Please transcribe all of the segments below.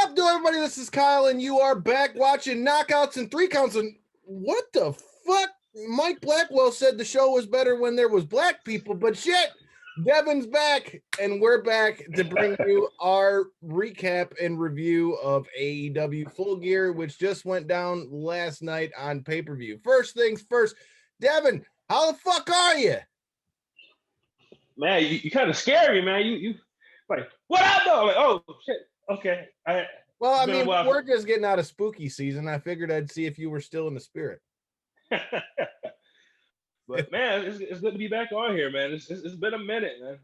What up, everybody? This is Kyle, and you are back watching Knockouts and 3 Counts. And what the fuck? Mike Blackwell said the show was better when there was black people, but shit, Devin's back, and we're back to bring you our recap and review of AEW Full Gear, which just went down last night on pay-per-view. First things first, Devin, how the fuck are you? Man, you kind of scare me, man. You like, what up, though? Like, oh, shit. Okay. Well, I mean, we're just getting out of spooky season. I figured I'd see if you were still in the spirit. But, man, it's good to be back on here, man. It's been a minute, man.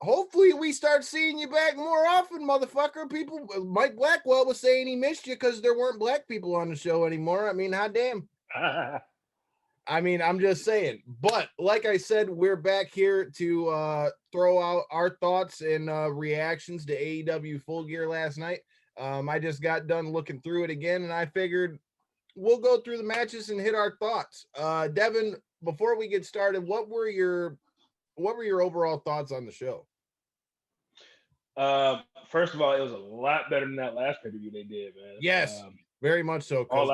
Hopefully we start seeing you back more often, motherfucker. People, Mike Blackwell was saying he missed you because there weren't black people on the show anymore. I mean, hot damn. I mean, I'm just saying. But like I said, we're back here to throw out our thoughts and reactions to AEW Full Gear last night. I just got done looking through it again, and I figured we'll go through the matches and hit our thoughts. Devin, before we get started, what were your overall thoughts on the show? First of all, it was a lot better than that last pay-per-view they did, man. Yes, very much so. All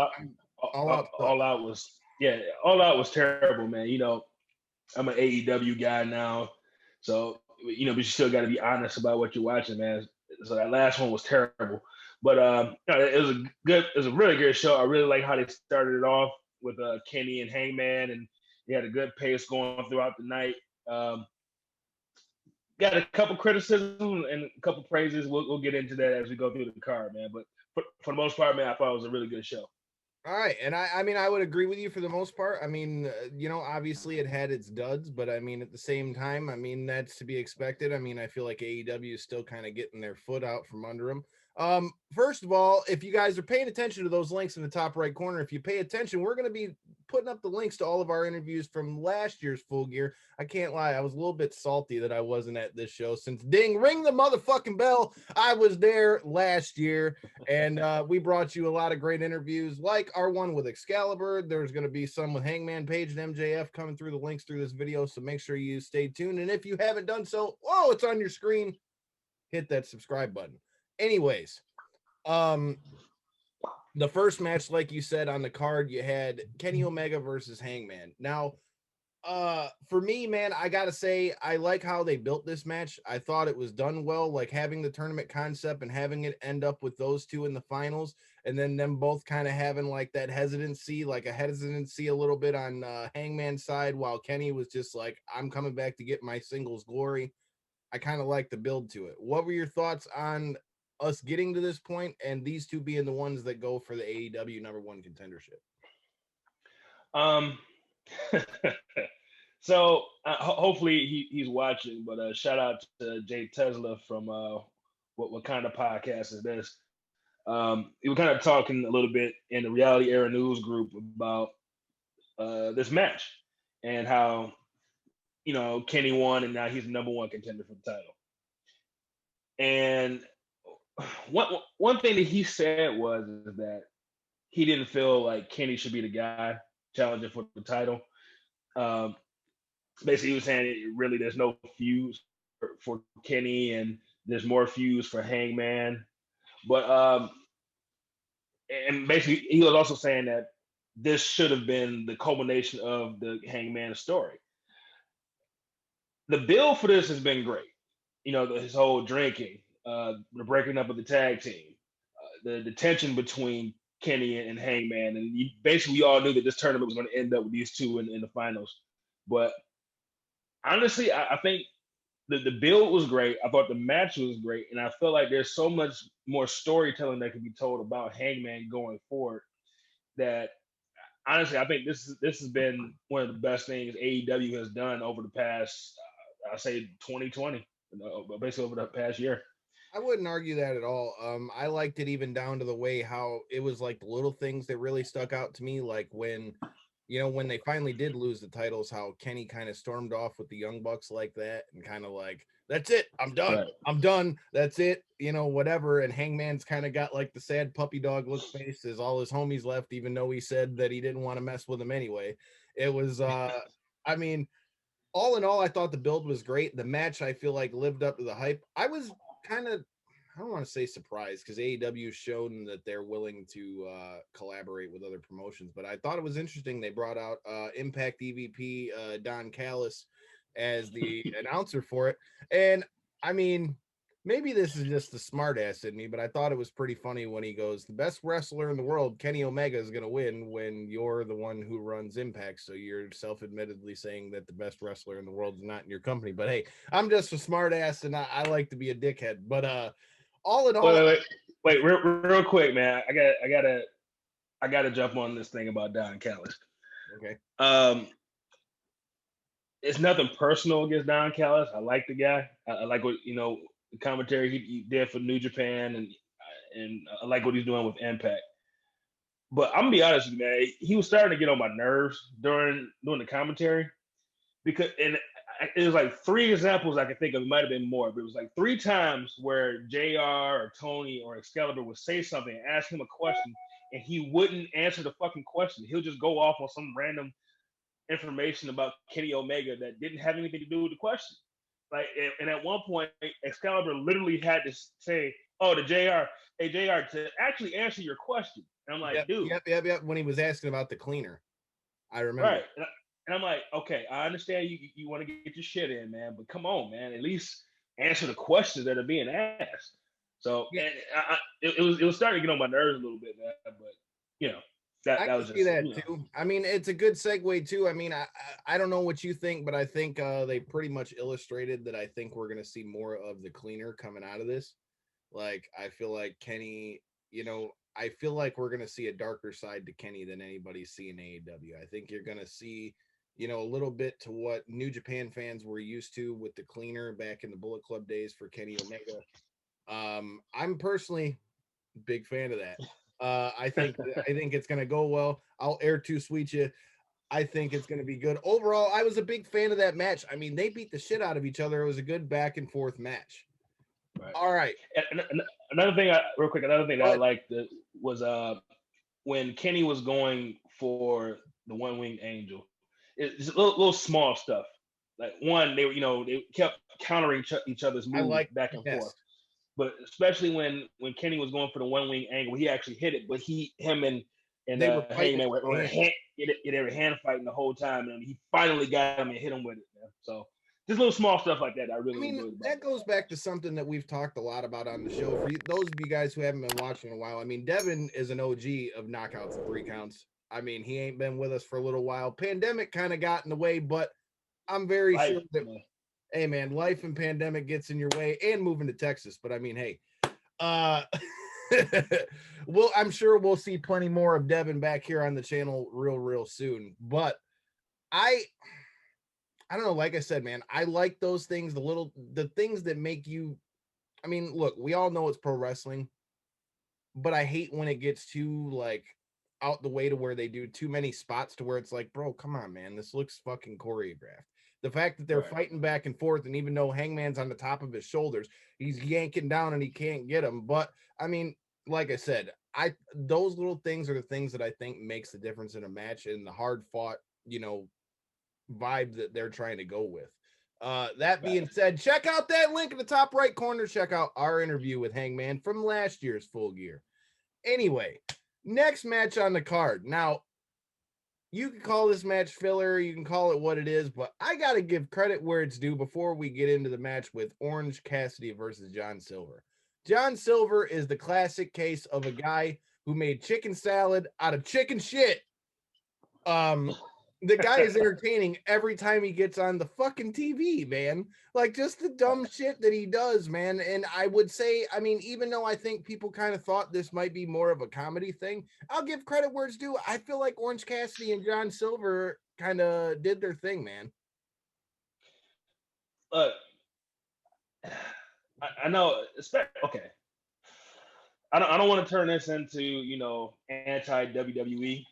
Out was terrible, man. You know, I'm an AEW guy now, so you know, but you still got to be honest about what you're watching, man. So that last one was terrible, but it was a really good show. I really like how they started it off with Kenny and Hangman, and they had a good pace going throughout the night. Got a couple criticisms and a couple praises. We'll get into that as we go through the card, man. But for the most part, man, I thought it was a really good show. All right, and I mean, I would agree with you for the most part. I mean, you know, obviously it had its duds, but I mean, at the same time, I mean, that's to be expected. I mean, I feel like AEW is still kind of getting their foot out from under them. First of all, if you guys are paying attention to those links in the top right corner, if you pay attention, we're going to be putting up the links to all of our interviews from last year's Full Gear. I can't lie, I was a little bit salty that I wasn't at this show since ring the motherfucking bell. I was there last year, and we brought you a lot of great interviews, like our one with Excalibur. There's going to be some with Hangman Page and MJF coming through the links through this video, so make sure you stay tuned. And if you haven't done so, it's on your screen. Hit that subscribe button. Anyways, the first match, like you said on the card, you had Kenny Omega versus Hangman. Now, for me, man, I gotta say, I like how they built this match. I thought it was done well, like having the tournament concept and having it end up with those two in the finals, and then them both kind of having like that hesitancy a little bit on Hangman's side, while Kenny was just like, I'm coming back to get my singles glory. I kind of like the build to it. What were your thoughts on us getting to this point and these two being the ones that go for the AEW #1 contendership? So hopefully he's watching, but shout out to Jay Tesla from what kind of podcast is this? We were kind of talking a little bit in the Reality Era News group about this match and how, you know, Kenny won and now he's the #1 contender for the title. And one thing that he said was that he didn't feel like Kenny should be the guy challenging for the title. Basically, he was saying really there's no fuse for Kenny and there's more fuse for Hangman. But and basically, he was also saying that this should have been the culmination of the Hangman story. The build for this has been great. You know, his whole drinking, the breaking up of the tag team, the tension between Kenny and Hangman, and we all knew that this tournament was going to end up with these two in the finals. But honestly, I think the build was great. I thought the match was great, and I feel like there's so much more storytelling that can be told about Hangman going forward. That honestly, I think this has been one of the best things AEW has done over the past, I say 2020, basically over the past year. I wouldn't argue that at all. I liked it even down to the way how it was like the little things that really stuck out to me, like when they finally did lose the titles, how Kenny kind of stormed off with the Young Bucks like that and kind of like, that's it, I'm done. Right. I'm done. That's it, whatever. And Hangman's kind of got like the sad puppy dog look face as all his homies left, even though he said that he didn't want to mess with them anyway. It was, I mean, all in all, I thought the build was great. The match, I feel like, lived up to the hype. I was kind of, I don't want to say surprised because AEW shown that they're willing to collaborate with other promotions, but I thought it was interesting they brought out Impact EVP Don Callis as the announcer for it. And I mean, maybe this is just the smart ass in me, but I thought it was pretty funny when he goes, the best wrestler in the world, Kenny Omega, is going to win when you're the one who runs Impact. So you're self-admittedly saying that the best wrestler in the world is not in your company. But hey, I'm just a smart ass and I like to be a dickhead. But all in all, wait, real quick, man. I gotta jump on this thing about Don Callis. okay. It's nothing personal against Don Callis. I like the guy. I like what the commentary he did for New Japan, and I like what he's doing with Impact. But I'm gonna be honest with you, man. He was starting to get on my nerves during the commentary because it was like 3 examples I could think of. It might have been more, but it was like 3 times where JR or Tony or Excalibur would say something, and ask him a question, and he wouldn't answer the fucking question. He'll just go off on some random information about Kenny Omega that didn't have anything to do with the question. Like, and at one point, Excalibur literally had to say, "Oh, to JR, hey JR, to actually answer your question." And I'm like, dude. Yep. When he was asking about the cleaner, I remember. Right. And I'm like, okay, I understand you want to get your shit in, man, but come on, man, at least answer the questions that are being asked. So yeah. It was starting to get on my nerves a little bit, man. But that was just that too. I mean, it's a good segue too. I mean, I don't know what you think, but I think they pretty much illustrated that I think we're gonna see more of the cleaner coming out of this. Like, I feel like Kenny, I feel like we're gonna see a darker side to Kenny than anybody's seeing AEW. I think you're gonna see, a little bit to what New Japan fans were used to with the cleaner back in the Bullet Club days for Kenny Omega. I'm personally a big fan of that. I think it's gonna go well. I'll air too sweet you. I think it's gonna be good. Overall, I was a big fan of that match. I mean, they beat the shit out of each other. It was a good back and forth match. Right. All right. And another thing, I liked was when Kenny was going for the One Winged Angel. It's little small stuff. Like one, they kept countering each other's moves back and forth. But especially when Kenny was going for the One Wing Angle, he actually hit it. But him and Hangman were hand fighting the whole time, and he finally got him and hit him with it, man. So just little small stuff like that I really enjoyed. That goes back to something that we've talked a lot about on the show. For those of you guys who haven't been watching in a while, I mean, Devin is an OG of knockouts and 3 counts. I mean, he ain't been with us for a little while. Pandemic kind of got in the way, but I'm very sure that, hey, man, life and pandemic gets in your way, and moving to Texas. But I mean, hey, I'm sure we'll see plenty more of Devin back here on the channel real soon. But I don't know. Like I said, man, I like those things, the things that make you, I mean, look, we all know it's pro wrestling, but I hate when it gets too like out the way to where they do too many spots to where it's like, bro, come on, man, this looks fucking choreographed. The fact that they're fighting back and forth, and even though Hangman's on the top of his shoulders, he's yanking down and he can't get him. But I mean, like I said, those little things are the things that I think makes the difference in a match and the hard fought, vibe that they're trying to go with. That being said, check out that link in the top right corner. Check out our interview with Hangman from last year's Full Gear. Anyway, next match on the card. Now, you can call this match filler, you can call it what it is, but I got to give credit where it's due before we get into the match with Orange Cassidy versus John Silver. John Silver is the classic case of a guy who made chicken salad out of chicken shit. The guy is entertaining every time he gets on the fucking TV, man. Like, just the dumb shit that he does, man. And I would say, I mean, even though I think people kind of thought this might be more of a comedy thing, I'll give credit where it's due. I feel like Orange Cassidy and John Silver kind of did their thing, man. Look, I know, okay. I don't want to turn this into, anti WWE,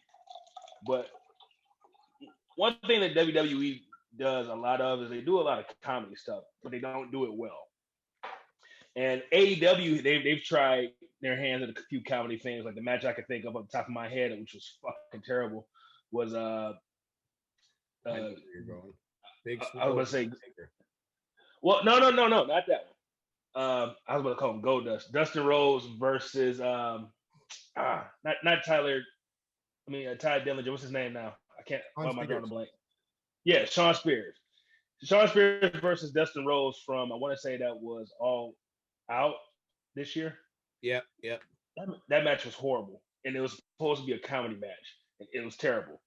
but one thing that WWE does a lot of is they do a lot of comedy stuff, but they don't do it well. And AEW, they've tried their hands at a few comedy things. Like the match I could think of off the top of my head, which was fucking terrible, was I know where you're going. I was gonna say, well, no, not that I was going to call him Goldust. Dustin Rhodes versus not Tyler. I mean Ty Dillinger. What's his name now? I can't. Why am I drawing a blank? Yeah, Sean Spears. Sean Spears versus Dustin Rhodes from, I want to say that was All Out this year. Yep. That match was horrible, and it was supposed to be a comedy match, and it was terrible.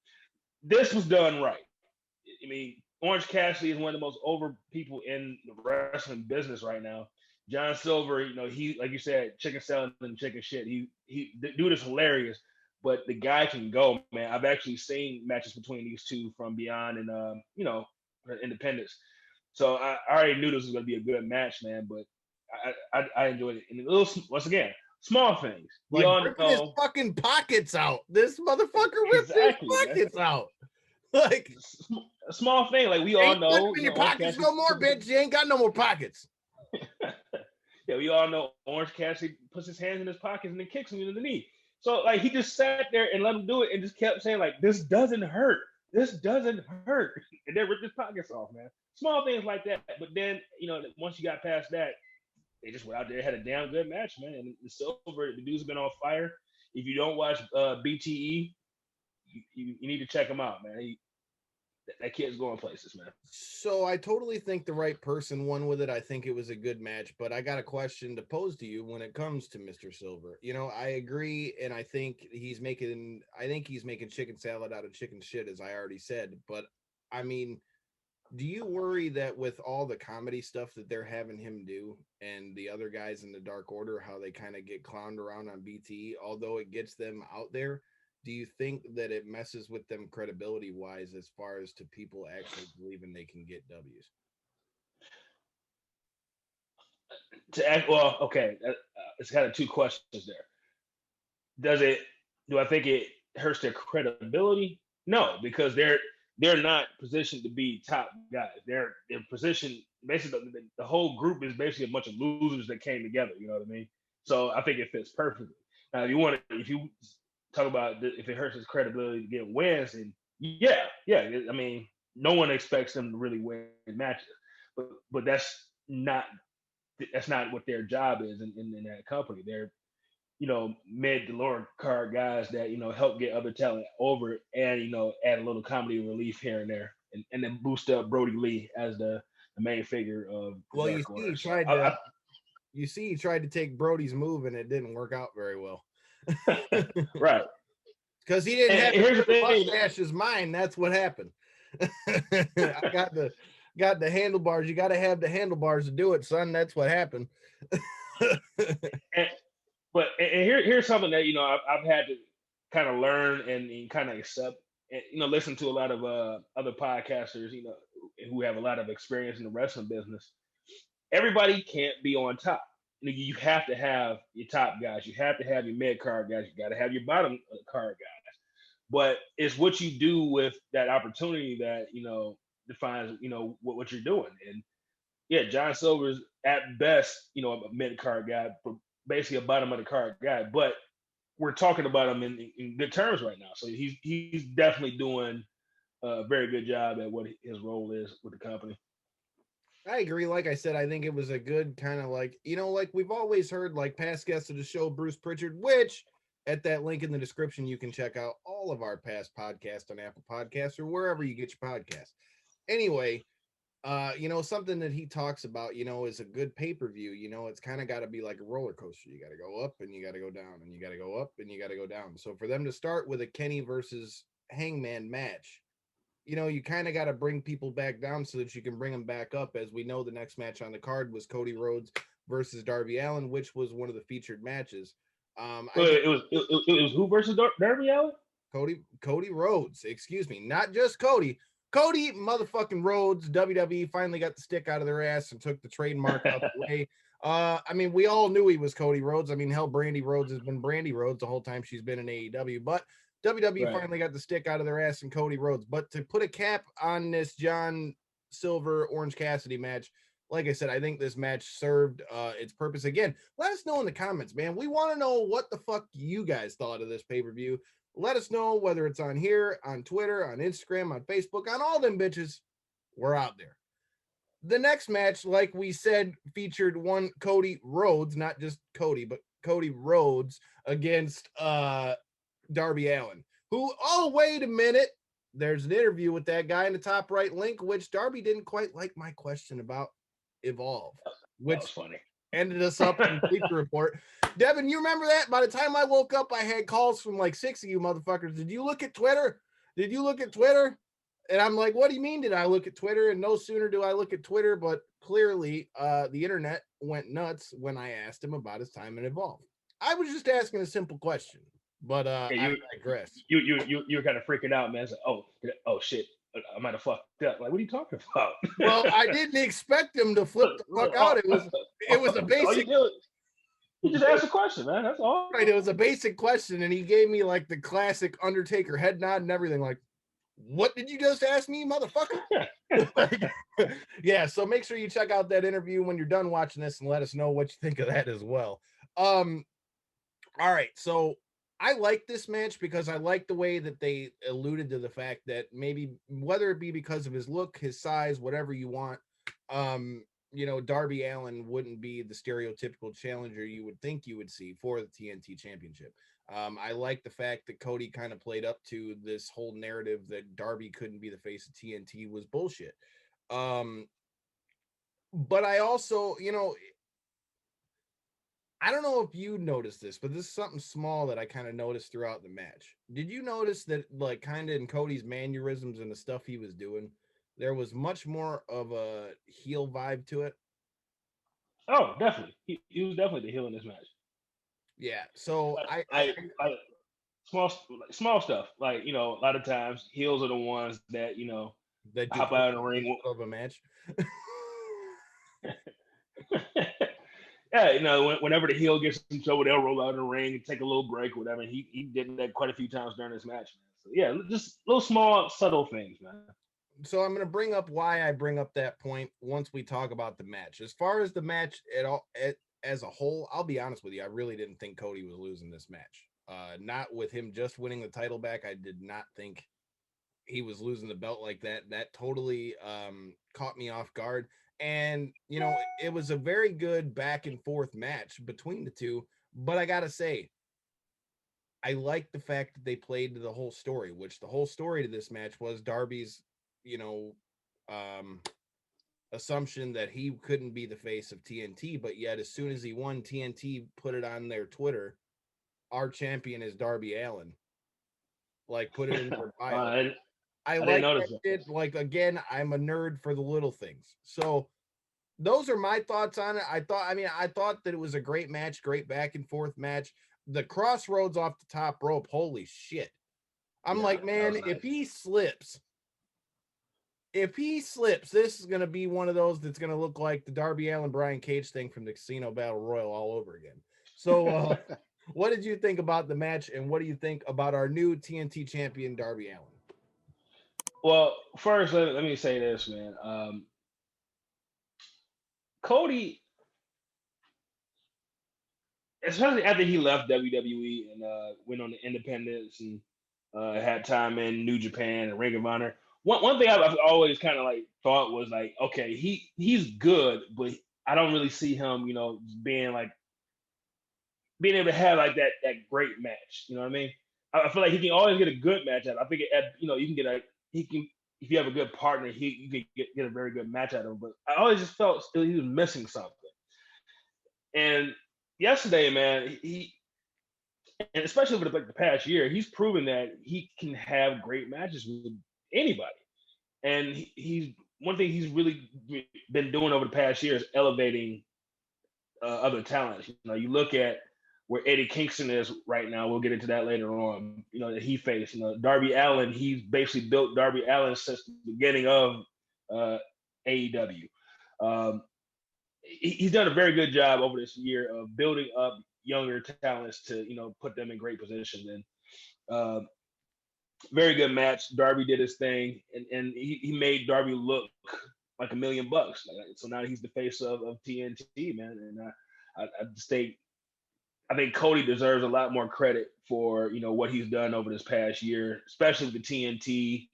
This was done right. I mean, Orange Cassidy is one of the most over people in the wrestling business right now. John Silver, he, like you said, chicken selling and chicken shit. The dude is hilarious, but the guy can go, man. I've actually seen matches between these two from Beyond and Independence. So I already knew this was going to be a good match, man. But I enjoyed it. And once again, small things. We all ripping his fucking pockets out. This motherfucker ripped his pockets out. Like a small thing. Like we all know. In your pockets no more, bitch. You ain't got no more pockets. Yeah, we all know Orange Cassidy puts his hands in his pockets and then kicks him in the knee. So like he just sat there and let him do it and just kept saying like, this doesn't hurt. This doesn't hurt. And then ripped his pockets off, man. Small things like that. But then, once you got past that, they just went out there, had a damn good match, man. And the Silver, the dude's been on fire. If you don't watch BTE, you need to check him out, man. That kid's going places, man. So I totally think the right person won with it. I think it was a good match, but I got a question to pose to you when it comes to Mr. Silver. I agree, and I think he's making chicken salad out of chicken shit, as I already said. But I mean, do you worry that with all the comedy stuff that they're having him do and the other guys in the Dark Order, how they kind of get clowned around on BT, although it gets them out there? Do you think that it messes with them credibility wise as far as to people actually believing they can get W's? Okay. It's kind of two questions there. Do I think it hurts their credibility? No, because they're not positioned to be top guys. They're positioned, basically the whole group is basically a bunch of losers that came together. You know what I mean? So I think it fits perfectly. Now, if you talk about if it hurts his credibility to get wins, and yeah. I mean, no one expects them to really win matches, but that's not what their job is in that company. They're mid to lower card guys that help get other talent over and add a little comedy relief here and there, and then boost up Brody Lee as the main figure of. Well, you see, he tried to take Brody's move and it didn't work out very well. Right. Because he didn't have the mustache as mine. That's what happened. I got the handlebars. You got to have the handlebars to do it, son. That's what happened. But here's something that I've had to kind of learn and kind of accept, and listen to a lot of other podcasters, who have a lot of experience in the wrestling business. Everybody can't be on top. You have to have your top guys. You have to have your mid card guys. You got to have your bottom card guys. But it's what you do with that opportunity that defines what you're doing. And yeah, John Silver's at best a mid card guy, basically a bottom of the card guy. But we're talking about him in good terms right now. So he's definitely doing a very good job at what his role is with the company. I agree. Like I said, I think it was a good kind of like we've always heard, like past guests of the show, Bruce Pritchard, which at that link in the description, you can check out all of our past podcasts on Apple Podcasts or wherever you get your podcasts. Anyway, something that he talks about, is a good pay-per-view. It's kind of got to be like a roller coaster. You got to go up and you got to go down and you got to go up and you got to go down. So for them to start with a Kenny versus Hangman match, you kind of got to bring people back down so that you can bring them back up. As we know, the next match on the card was Cody Rhodes versus Darby Allen, which was one of the featured matches. It was who versus Darby Allen? Cody Rhodes, excuse me, not just Cody motherfucking Rhodes. WWE finally got the stick out of their ass and took the trademark out the way. I mean, we all knew he was Cody Rhodes. I mean, hell, Brandy Rhodes has been Brandy Rhodes the whole time she's been in AEW, but WWE finally got the stick out of their ass and Cody Rhodes. But to put a cap on this John Silver Orange Cassidy match, like I said, I think this match served its purpose. Again, let us know in the comments, man. We want to know what the fuck you guys thought of this pay-per-view. Let us know whether it's on here, on Twitter, on Instagram, on Facebook, on all them bitches. We're out there. The next match, like we said, featured one Cody Rhodes, not just Cody, but Cody Rhodes against Darby Allen, who, oh, wait a minute. There's an interview with that guy in the top right link, which Darby didn't quite like my question about Evolve, which was funny. Ended us up in Bleacher Report. Devin, you remember that? By the time I woke up, I had calls from like 6 of you motherfuckers. Did you look at Twitter? Did you look at Twitter? And I'm like, what do you mean did I look at Twitter? And no sooner do I look at Twitter, but clearly the internet went nuts when I asked him about his time in Evolve. I was just asking a simple question, but I digress. You're kind of freaking out, man. It's like, oh shit. I might have fucked up. Like, what are you talking about? Well, I didn't expect him to flip the fuck out. It was a basic. You just asked a question, man. That's all. Right. It was a basic question, and he gave me like the classic Undertaker head nod and everything. Like, what did you just ask me, motherfucker? Yeah. So make sure you check out that interview when you're done watching this and let us know what you think of that as well. All right. So I like this match because I like the way that they alluded to the fact that maybe whether it be because of his look, his size, whatever you want, Darby Allen wouldn't be the stereotypical challenger you would think you would see for the TNT Championship. I like the fact that Cody kind of played up to this whole narrative that Darby couldn't be the face of TNT was bullshit. But I also, I don't know if you noticed this, but this is something small that I kind of noticed throughout the match. Did you notice that, like, kind of in Cody's mannerisms and the stuff he was doing, there was much more of a heel vibe to it? Oh, definitely. He was definitely the heel in this match. Yeah. So I small stuff. Like, a lot of times heels are the ones that, that hop out of the ring of a match. Yeah, whenever the heel gets in trouble, they'll roll out of the ring and take a little break, or whatever. And he did that quite a few times during this match, man. So yeah, just little small, subtle things, man. So I'm going to bring up why I bring up that point once we talk about the match. As far as the match as a whole, I'll be honest with you, I really didn't think Cody was losing this match. Not with him just winning the title back. I did not think he was losing the belt like that. That totally caught me off guard. And, it was a very good back and forth match between the two. But I got to say, I like the fact that they played the whole story, which the whole story to this match was Darby's, assumption that he couldn't be the face of TNT. But yet, as soon as he won, TNT put it on their Twitter, our champion is Darby Allen. Like, put it in their bio. I like that shit. Like, again, I'm a nerd for the little things. So those are my thoughts on it. I thought that it was a great match, great back and forth match. The crossroads off the top rope, holy shit. I'm like, man, nice. If he slips, this is going to be one of those that's going to look like the Darby Allin Brian Cage thing from the Casino Battle Royal all over again. So what did you think about the match, and what do you think about our new TNT champion, Darby Allin? Well, first, let me say this, man. Cody, especially after he left WWE and went on the independence and had time in New Japan and Ring of Honor. One thing I've always kind of like thought was like, okay, he's good, but I don't really see him, being able to have like that great match. You know what I mean? I feel like he can always get a good match out. I think you can get if you have a good partner, you can get a very good match out of him. But I always just felt he was missing something. And yesterday, man, and especially over the past year, he's proven that he can have great matches with anybody. And he's one thing he's really been doing over the past year is elevating other talents. You look at where Eddie Kingston is right now. We'll get into that later on. That he faced. Darby Allin. He's basically built Darby Allin since the beginning of AEW. He's done a very good job over this year of building up younger talents to put them in great positions. And very good match. Darby did his thing, and he made Darby look like $1 million. So now he's the face of TNT, man. And I just think. I think Cody deserves a lot more credit for what he's done over this past year, especially with the TNT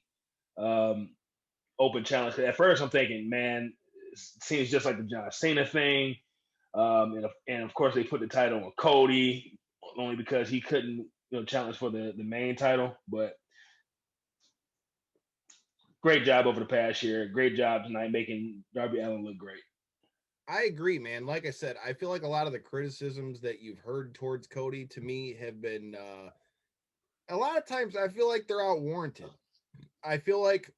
Open Challenge. At first, I'm thinking, man, seems just like the John Cena thing. And of course, they put the title on Cody only because he couldn't, challenge for the main title. But great job over the past year. Great job tonight making Darby Allen look great. I agree, man. Like I said, I feel like a lot of the criticisms that you've heard towards Cody to me have been a lot of times I feel like they're outwarranted. I feel like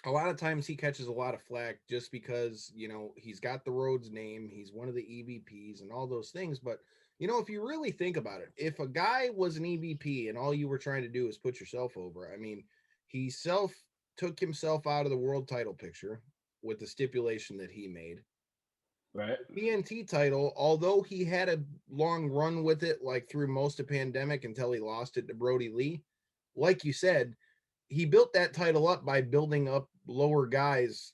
a lot of times he catches a lot of flack just because, he's got the Rhodes name, he's one of the EVPs and all those things. But, if you really think about it, if a guy was an EVP and all you were trying to do is put yourself over, I mean, he took himself out of the world title picture with the stipulation that he made. Right. TNT title, although he had a long run with it, like through most of pandemic until he lost it to Brody Lee, like you said, he built that title up by building up lower guys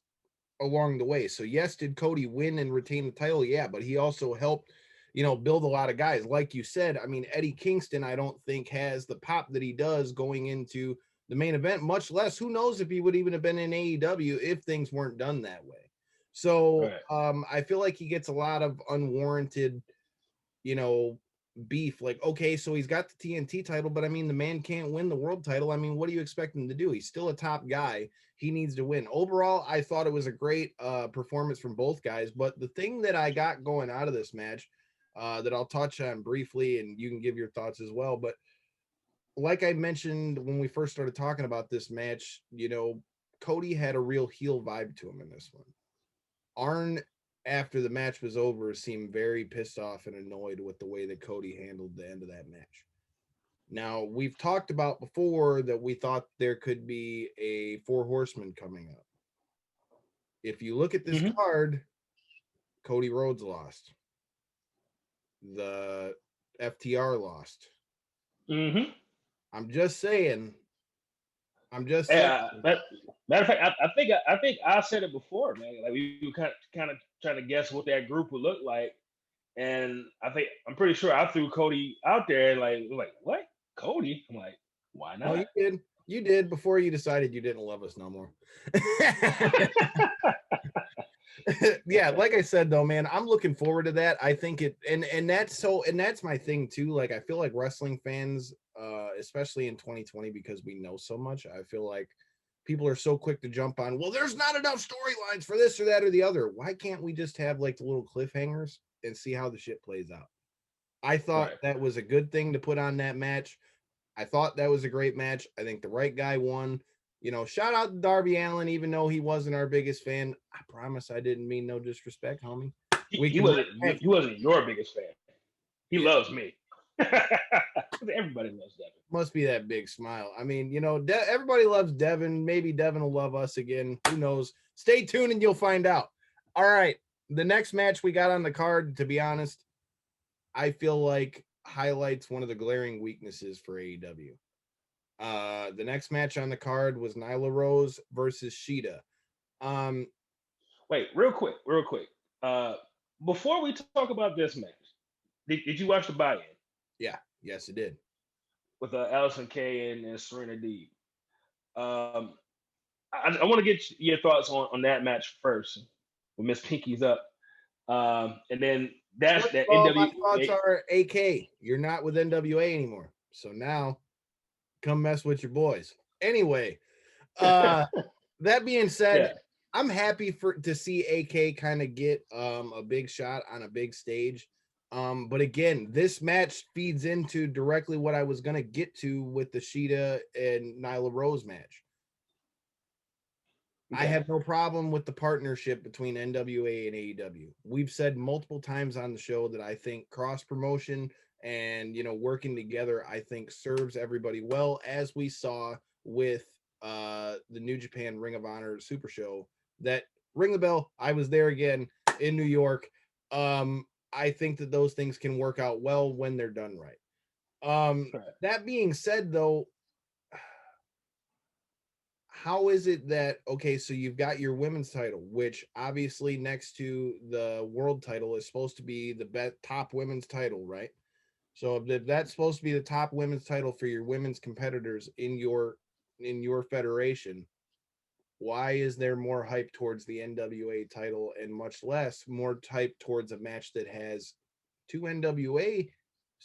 along the way. So yes, did Cody win and retain the title? Yeah, but he also helped, build a lot of guys. Like you said, I mean, Eddie Kingston, I don't think has the pop that he does going into the main event, much less who knows if he would even have been in AEW if things weren't done that way. So I feel like he gets a lot of unwarranted, beef. Like, okay, so he's got the TNT title, but I mean, the man can't win the world title. I mean, what do you expect him to do? He's still a top guy. He needs to win. Overall, I thought it was a great performance from both guys. But the thing that I got going out of this match that I'll touch on briefly, and you can give your thoughts as well. But like I mentioned when we first started talking about this match, Cody had a real heel vibe to him in this one. Arn, after the match was over, seemed very pissed off and annoyed with the way that Cody handled the end of that match. Now, we've talked about before that we thought there could be a 4 Horsemen coming up. If you look at this card, Cody Rhodes lost. The FTR lost. I'm just saying. Yeah, matter of fact, I think I said it before, man. Like we were kind of trying to guess what that group would look like, and I'm pretty sure I threw Cody out there. Like what, Cody? I'm like, why not? No, you did. You did before you decided you didn't love us no more. Yeah, like I said though, man, I'm looking forward to that. I think it and that's my thing too. Like I feel like wrestling fans, especially in 2020, because we know so much, I feel like people are so quick to jump on, well, there's not enough storylines for this or that or the other. Why can't we just have like the little cliffhangers and see how the shit plays out? I thought that was a good thing to put on that match. I thought that was a great match. I think the right guy won. Shout out to Darby Allen, even though he wasn't our biggest fan. I promise I didn't mean no disrespect, homie. He wasn't your biggest fan. He loves me. Everybody loves Devin. Must be that big smile. I mean, everybody loves Devin. Maybe Devin will love us again. Who knows? Stay tuned and you'll find out. All right. The next match we got on the card, to be honest, I feel like highlights one of the glaring weaknesses for AEW. The next match on the card was Nyla Rose versus Sheida. Wait, real quick. Before we talk about this match, did you watch the buy-in? Yeah, yes, it did. With Allison Kay and Serena Deeb. I want to get your thoughts on that match first with Miss Pinky's up. And then that's that NWA. My thoughts are AK. You're not with NWA anymore. So now come mess with your boys. Anyway, that being said, I'm happy to see AK kind of get a big shot on a big stage. But again, this match feeds into directly what I was going to get to with the Sheida and Nyla Rose match. I have no problem with the partnership between NWA and AEW. We've said multiple times on the show that I think cross promotion and, working together, I think serves everybody well, as we saw with the New Japan Ring of Honor Super Show. That, ring the bell, I was there again in New York. I think that those things can work out well when they're done right. That being said, though, how is it that, okay, so you've got your women's title, which obviously next to the world title is supposed to be the top women's title, right? So if that's supposed to be the top women's title for your women's competitors in your federation, why is there more hype towards the NWA title and much less more hype towards a match that has two NWA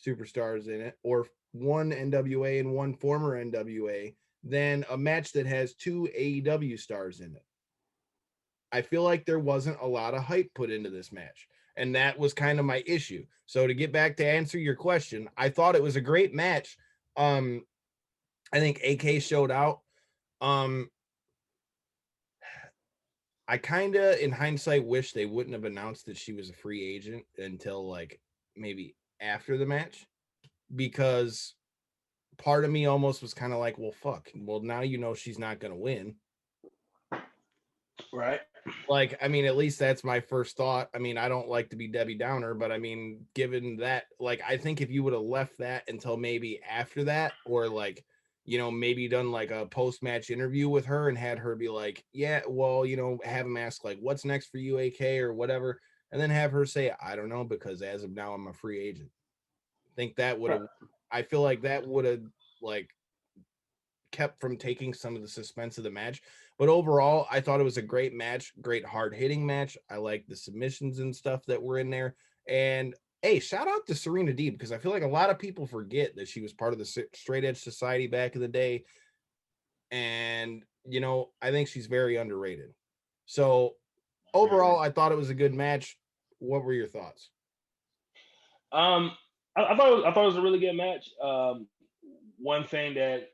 superstars in it, or one NWA and one former NWA, than a match that has two AEW stars in it? I feel like there wasn't a lot of hype put into this match. And that was kind of my issue. So to get back to answer your question, I thought it was a great match. I think AK showed out. I kind of, in hindsight, wish they wouldn't have announced that she was a free agent until like maybe after the match, because part of me almost was kind of like, well, fuck. Well, now you know she's not going to win. Right. Like, I mean, at least that's my first thought. I mean, I don't like to be Debbie Downer, but I mean, given that, like, I think if you would have left that until maybe after that, or like, you know, maybe done like a post-match interview with her and had her be like, yeah, well, you know, have him ask like, what's next for you, AK, or whatever, and then have her say, I don't know, because as of now, I'm a free agent. I think that would have, I feel like that would have like kept from taking some of the suspense of the match. But overall, I thought it was a great match, great hard hitting match. I like the submissions and stuff that were in there. And hey, shout out to Serena Deeb, because I feel like a lot of people forget that she was part of the Straight Edge Society back in the day. And, you know, I think she's very underrated. So overall, I thought it was a good match. What were your thoughts? I thought it was a really good match. One thing that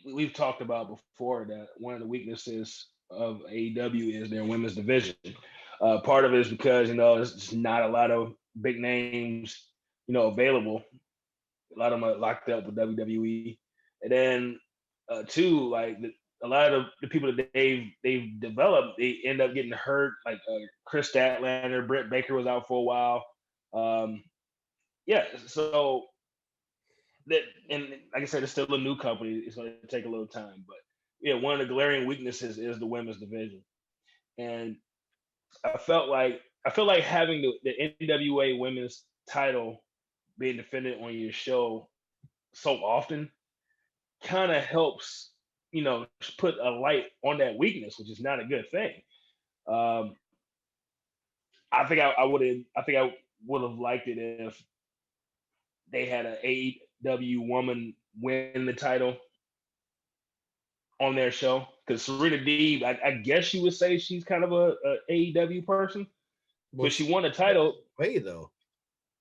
we've talked about before, that one of the weaknesses of AEW is their women's division. Part of it is because, you know, there's just not a lot of big names, you know, available. A lot of them are locked up with WWE. And then two, like a lot of the people that they've developed, they end up getting hurt. Like Chris Statlander, Britt Baker was out for a while. Yeah, so that, and like I said, it's still a new company. It's going to take a little time, but yeah, one of the glaring weaknesses is the women's division, and I felt like having the NWA women's title being defended on your show so often kind of helps, you know, put a light on that weakness, which is not a good thing. I think I would have liked it if they had an AEW woman win the title on their show, because Serena Deeb, I guess you would say she's kind of a AEW person, but she won the title. Way though.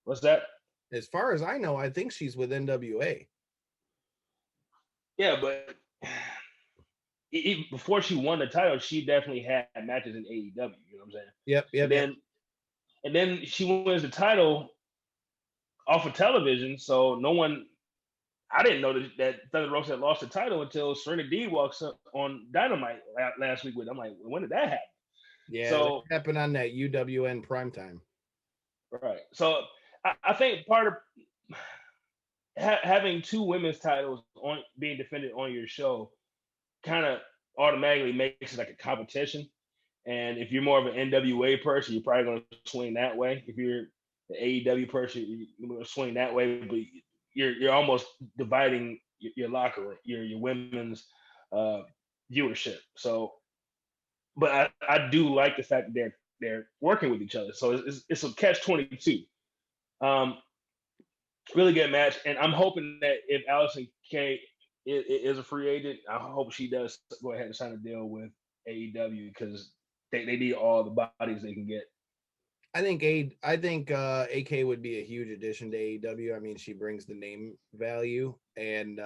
What's that? As far as I know, I think she's with NWA. Yeah, but before she won the title, she definitely had matches in AEW. You know what I'm saying? Yep. And then she wins the title off of television, so no one. I didn't know that Thunder Rosa had lost the title until Serena Deeb walks up on Dynamite last week with. I'm like, when did that happen? Yeah, so that happened on that UWN primetime. Right. So I think part of having two women's titles on being defended on your show kind of automatically makes it like a competition. And if you're more of an NWA person, you're probably going to swing that way. If you're the AEW person, you're going to swing that way. But you're almost dividing your locker room, your women's viewership. So, but I do like the fact that they're working with each other. So it's a catch-22. Really good match, and I'm hoping that if Allison Kay is a free agent, I hope she does go ahead and sign a deal with AEW, because they need all the bodies they can get. I think AK would be a huge addition to AEW. I mean, she brings the name value, and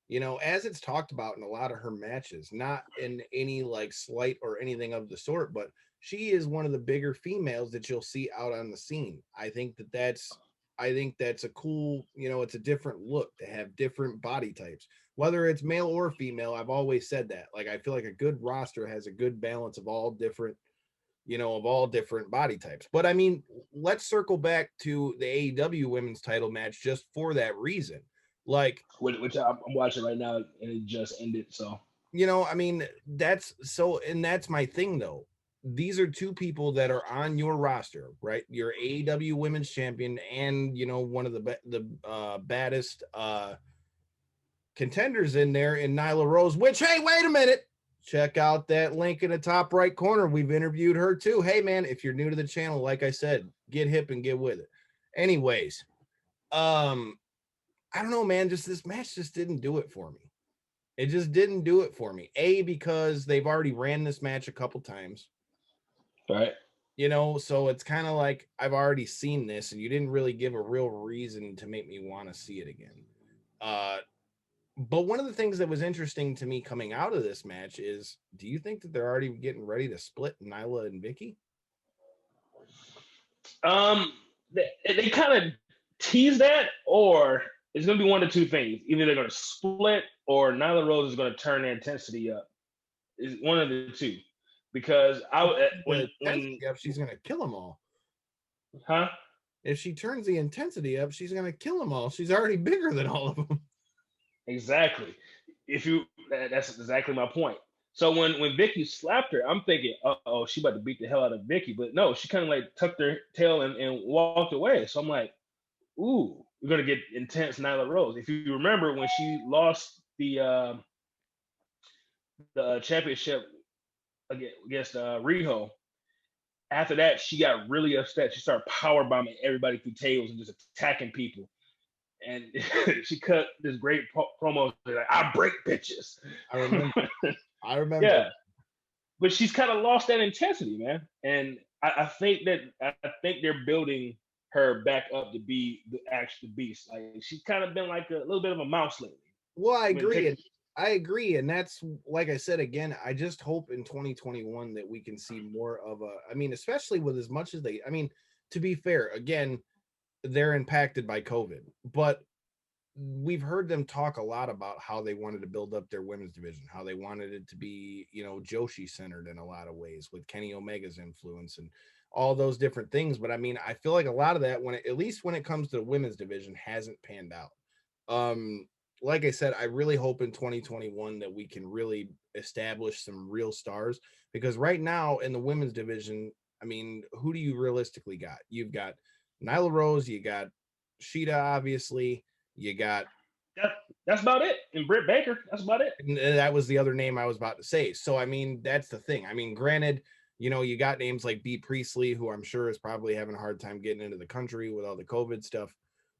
you know, as it's talked about in a lot of her matches, not in any like slight or anything of the sort, but she is one of the bigger females that you'll see out on the scene. I think that's a cool, you know, it's a different look to have different body types, whether it's male or female. I've always said that. Like, I feel like a good roster has a good balance of all different, you know, of all different body types. But I mean, let's circle back to the AEW women's title match just for that reason. Like, which I'm watching right now, and it just ended. So, you know, I mean, that's my thing though. These are two people that are on your roster, right? Your AEW women's champion, and you know, one of the baddest contenders in there in Nyla Rose. Which, hey, wait a minute, check out that link in the top right corner. We've interviewed her too. Hey man, if you're new to the channel, like I said, get hip and get with it. Anyways, I don't know, man. Just this match just didn't do it for me. It just didn't do it for me. Because they've already ran this match a couple times. Right. You know, so it's kind of like I've already seen this, and you didn't really give a real reason to make me want to see it again. But one of the things that was interesting to me coming out of this match is, do you think that they're already getting ready to split Nyla and Vicky? They kind of tease that, or it's going to be one of two things. Either they're going to split, or Nyla Rose is going to turn the intensity up. Is one of the two. Because when she's going to kill them all. Huh? If she turns the intensity up, she's going to kill them all. She's already bigger than all of them. Exactly. That's exactly my point. So when Vicky slapped her, I'm thinking, oh, she about to beat the hell out of Vicky. But no, she kind of like tucked her tail and walked away. So I'm like, ooh, we're going to get intense Nyla Rose. If you remember when she lost the championship against Riho, after that, she got really upset. She started power bombing everybody through tables and just attacking people. And she cut this great promo like, I break bitches. I remember. Yeah. But she's kind of lost that intensity, man. And I think they're building her back up to be the actual beast. Like she's kind of been like a little bit of a mouse lately. Well, I agree. And that's, like I said, again, I just hope in 2021 that we can see more of especially with as much as to be fair, again, they're impacted by COVID, but we've heard them talk a lot about how they wanted to build up their women's division, how they wanted it to be, Joshi centered in a lot of ways with Kenny Omega's influence and all those different things. But I feel like a lot of that, at least when it comes to the women's division, hasn't panned out. Like I said, I really hope in 2021 that we can really establish some real stars, because right now in the women's division, who do you realistically got? You've got Nyla Rose, you got Sheida, obviously, you got that's about it. And Britt Baker, that's about it. And that was the other name I was about to say. So that's the thing. Granted, you got names like B. Priestley, who I'm sure is probably having a hard time getting into the country with all the COVID stuff.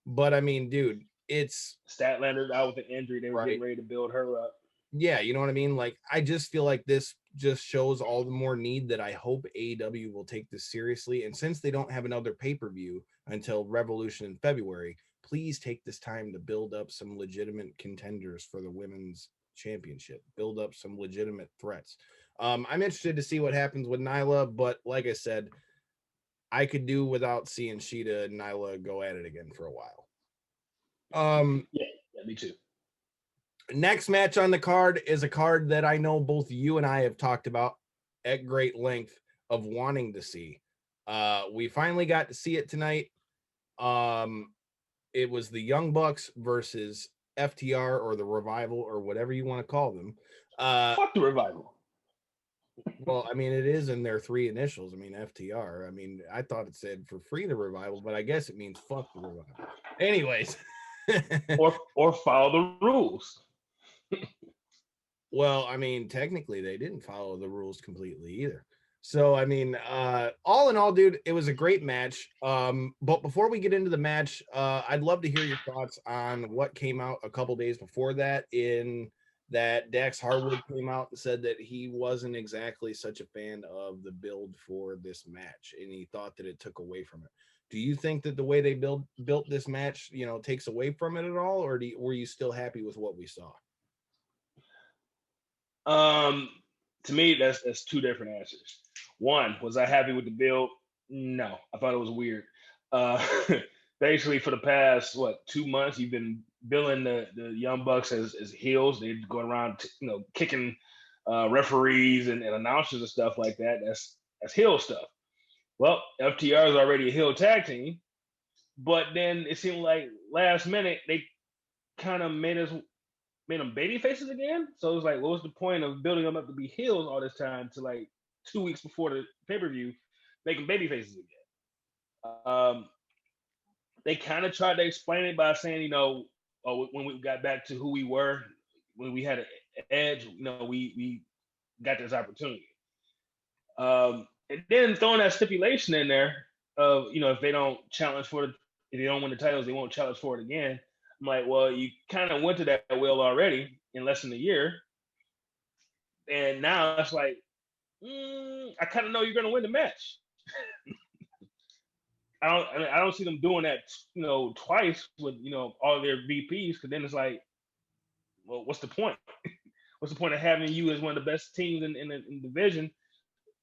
But dude, it's Statlander out with an injury. They were getting ready to build her up. Yeah, you know what I mean? Like, I just feel like this just shows all the more need that I hope AEW will take this seriously. And since they don't have another pay-per-view until Revolution in February, please take this time to build up some legitimate contenders for the women's championship. Build up some legitimate threats. I'm interested to see what happens with Nyla, but like I said, I could do without seeing Sheida and Nyla go at it again for a while. Yeah, me too. Next match on the card is a card that I know both you and I have talked about at great length of wanting to see. We finally got to see it tonight. It was the Young Bucks versus FTR, or the Revival, or whatever you want to call them. Fuck the Revival. Well, it is in their three initials. FTR. I thought it said for free the Revival, but I guess it means fuck the Revival. Anyways. or follow the rules. Well, technically they didn't follow the rules completely either. So, all in all, dude, it was a great match. But before we get into the match, I'd love to hear your thoughts on what came out a couple days before that, in that Dax Harwood came out and said that he wasn't exactly such a fan of the build for this match, and he thought that it took away from it. Do you think that the way they built this match, takes away from it at all, or were you still happy with what we saw? To me, that's two different answers. One, was I happy with the build? No, I thought it was weird. Basically, for the past 2 months, you've been billing the Young Bucks as heels. They're going around, kicking referees and announcers and stuff like that. That's heel stuff. Well, FTR is already a heel tag team, but then it seemed like last minute they kind of made them baby faces again. So it was like, what was the point of building them up to be heels all this time to 2 weeks before the pay-per-view, making baby faces again? They kind of tried to explain it by saying, when we got back to who we were, when we had an edge, we got this opportunity. And then throwing that stipulation in there of, if they don't challenge for if they don't win the titles, they won't challenge for it again. I'm like, well, you kind of went to that well already in less than a year. And now it's like, I kind of know you're going to win the match. I don't see them doing that, twice with, all their VPs. Because then it's like, well, what's the point? What's the point of having you as one of the best teams in the division,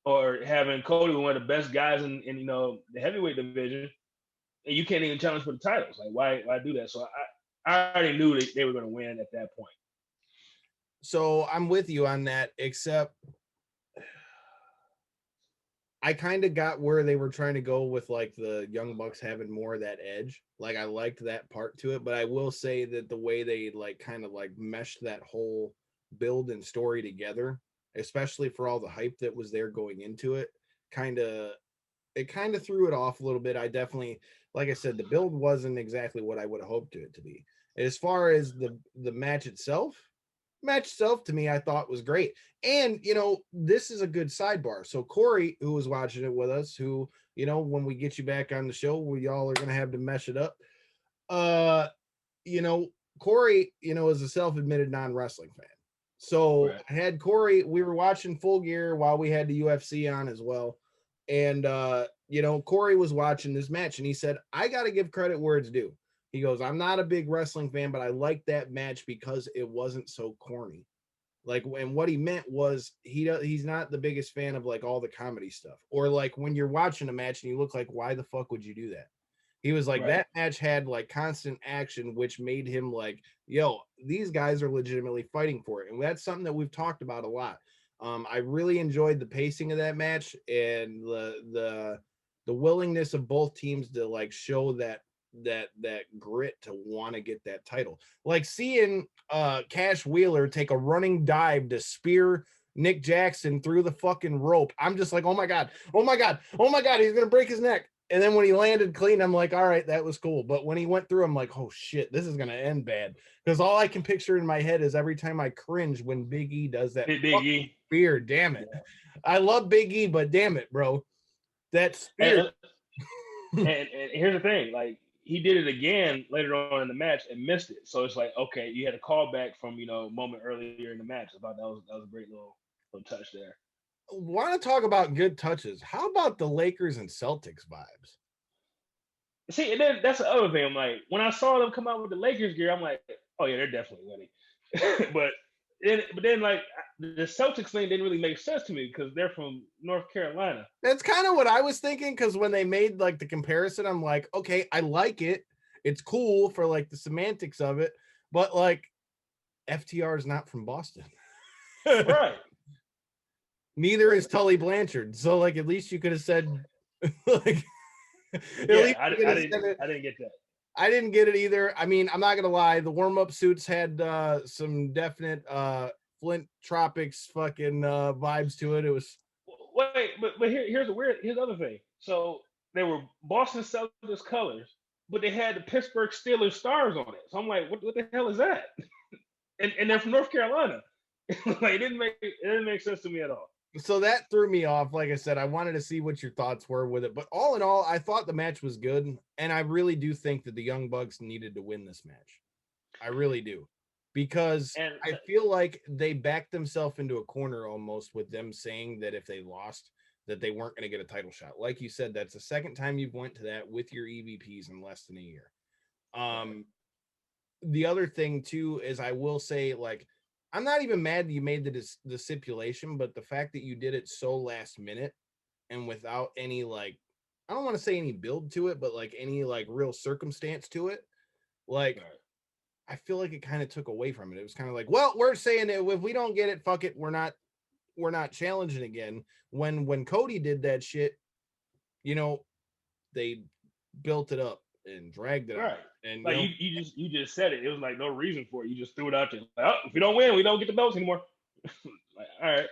or having Cody one of the best guys in the heavyweight division, and you can't even challenge for the titles? Like, why do that? So I already knew they were going to win at that point. So I'm with you on that, except I kind of got where they were trying to go with like the Young Bucks having more of that edge. Like I liked that part to it, but I will say that the way they like kind of like meshed that whole build and story together, especially for all the hype that was there going into it, kind of threw it off a little bit. I definitely, like I said, the build wasn't exactly what I would have hoped it to be. As far as the match itself to me, I thought was great. And, this is a good sidebar. So Corey, who was watching it with us, who, when we get you back on the show, we all are going to have to mesh it up. Corey, is a self-admitted non-wrestling fan. So right. I had Corey, we were watching Full Gear while we had the UFC on as well. And, Corey was watching this match and he said, I got to give credit where it's due. He goes, I'm not a big wrestling fan, but I like that match because it wasn't so corny. Like, and what he meant was he's not the biggest fan of like all the comedy stuff, or like when you're watching a match and you look like, why the fuck would you do that? He was like, right. That match had like constant action, which made him like, yo, these guys are legitimately fighting for it. And that's something that we've talked about a lot. I really enjoyed the pacing of that match and the willingness of both teams to like show that grit to want to get that title. Like seeing Cash Wheeler take a running dive to spear Nick Jackson through the fucking rope. I'm just like, oh my god, he's gonna break his neck. And then when he landed clean, I'm like, all right, that was cool. But when he went through, I'm like, oh shit, this is gonna end bad. Because all I can picture in my head is every time I cringe when Big E does that. Big E spear, damn it. Yeah. I love Big E, but damn it, bro. That spear. And here's the thing, like, he did it again later on in the match and missed it. So it's like, okay, you had a callback from, a moment earlier in the match. I thought that was a great little touch there. Want to talk about good touches? How about the Lakers and Celtics vibes? See, and then that's the other thing. I'm like, when I saw them come out with the Lakers gear, I'm like, oh yeah, they're definitely winning. but then like the Celtics thing didn't really make sense to me because they're from North Carolina. That's kind of what I was thinking, because when they made like the comparison, I'm like, okay, I like it. It's cool for like the semantics of it, but like FTR is not from Boston. Right. Neither is Tully Blanchard. So like at least you could have said like I didn't get that. I didn't get it either. I mean, I'm not gonna lie, the warm-up suits had some definite Flint Tropics fucking vibes to it. It was but here's the other thing. So they were Boston Celtics colors, but they had the Pittsburgh Steelers stars on it. So I'm like, what the hell is that? and they're from North Carolina. Like, it didn't make sense to me at all. So that threw me off. Like I said, I wanted to see what your thoughts were with it. But all in all, I thought the match was good. And I really do think that the Young Bucks needed to win this match. I really do. Because I feel like they backed themselves into a corner almost with them saying that if they lost, that they weren't going to get a title shot. Like you said, that's the second time you've went to that with your EVPs in less than a year. The other thing, too, is I will say, like, I'm not even mad that you made the stipulation, but the fact that you did it so last minute and without any, like, I don't want to say any build to it, but like any like real circumstance to it, like, right. I feel like it kind of took away from it. It was kind of like, well, we're saying that if we don't get it, fuck it, we're not challenging again. When Cody did that shit, they built it up and dragged it out. And like you just said it. It was like no reason for it. You just threw it out there. Like, oh, if we don't win, we don't get the belts anymore. Like, all right.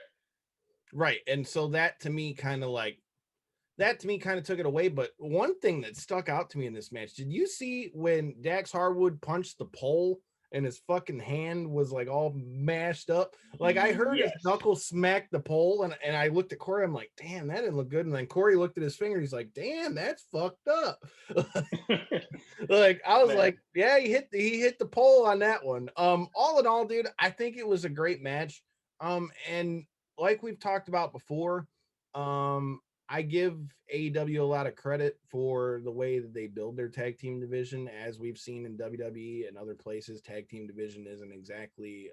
Right. And so that to me kind of took it away. But one thing that stuck out to me in this match, did you see when Dax Harwood punched the pole and his fucking hand was like all mashed up. Like I heard his knuckle smack the pole, and I looked at Corey. I'm like, damn, that didn't look good. And then Corey looked at his finger. He's like, damn, that's fucked up. Like I was like, yeah, he hit the pole on that one. All in all, dude, I think it was a great match. And like we've talked about before, I give AEW a lot of credit for the way that they build their tag team division. As we've seen in WWE and other places, tag team division isn't exactly,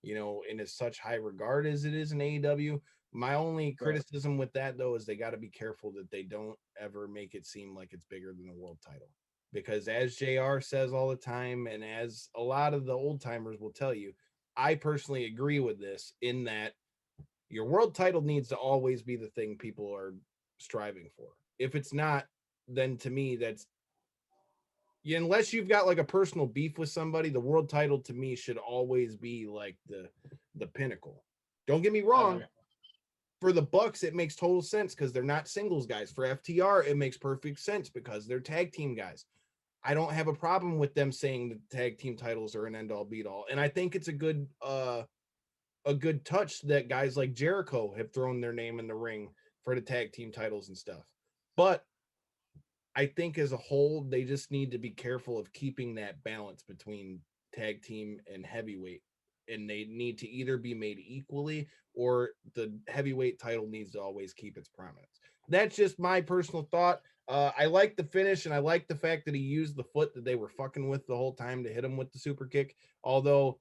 in as such high regard as it is in AEW. My only criticism with that, though, is they got to be careful that they don't ever make it seem like it's bigger than the world title. Because as JR says all the time, and as a lot of the old timers will tell you, I personally agree with this in that your world title needs to always be the thing people are striving for. If it's not, then to me, unless you've got like a personal beef with somebody, the world title to me should always be like the pinnacle. Don't get me wrong. For the Bucks, it makes total sense because they're not singles guys. For FTR, it makes perfect sense because they're tag team guys. I don't have a problem with them saying the tag team titles are an end all beat all. And I think it's a good touch that guys like Jericho have thrown their name in the ring for the tag team titles and stuff. But I think as a whole, they just need to be careful of keeping that balance between tag team and heavyweight. And they need to either be made equally or the heavyweight title needs to always keep its prominence. That's just my personal thought. I like the finish, and I like the fact that he used the foot that they were fucking with the whole time to hit him with the super kick. Although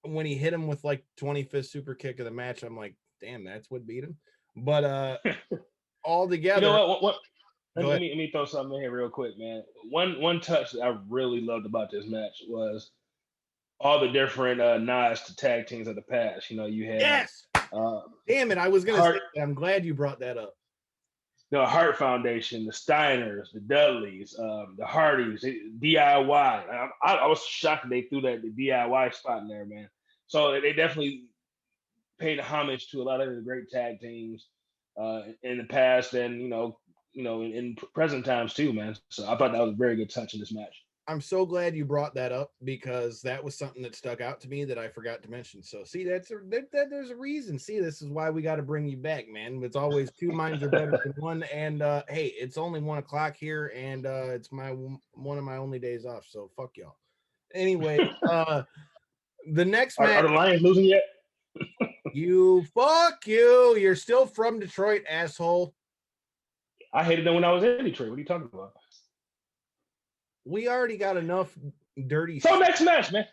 when he hit him with like 25th super kick of the match, I'm like, damn, that's what beat him. But all together, you know what? Let me throw something in here real quick, man. One touch that I really loved about this match was all the different nods to tag teams of the past. You know, you had damn it, I was gonna say that. I'm glad you brought that up. The Hart Foundation, the Steiners, the Dudleys, the Hardys, DIY. I was shocked that they threw the DIY spot in there, man. So they definitely paid homage to a lot of the great tag teams in the past, and in present times too, man. So I thought that was a very good touch in this match. I'm so glad you brought that up because that was something that stuck out to me that I forgot to mention. So see, there's a reason. See, this is why we got to bring you back, man. It's always two minds are better than one. And hey, it's only 1 o'clock here, and it's one of my only days off. So fuck y'all. Anyway, the next match. Are the Lions losing yet? Fuck you. You're still from Detroit, asshole. I hated them when I was in Detroit. What are you talking about? We already got enough dirty shit. Next match, man.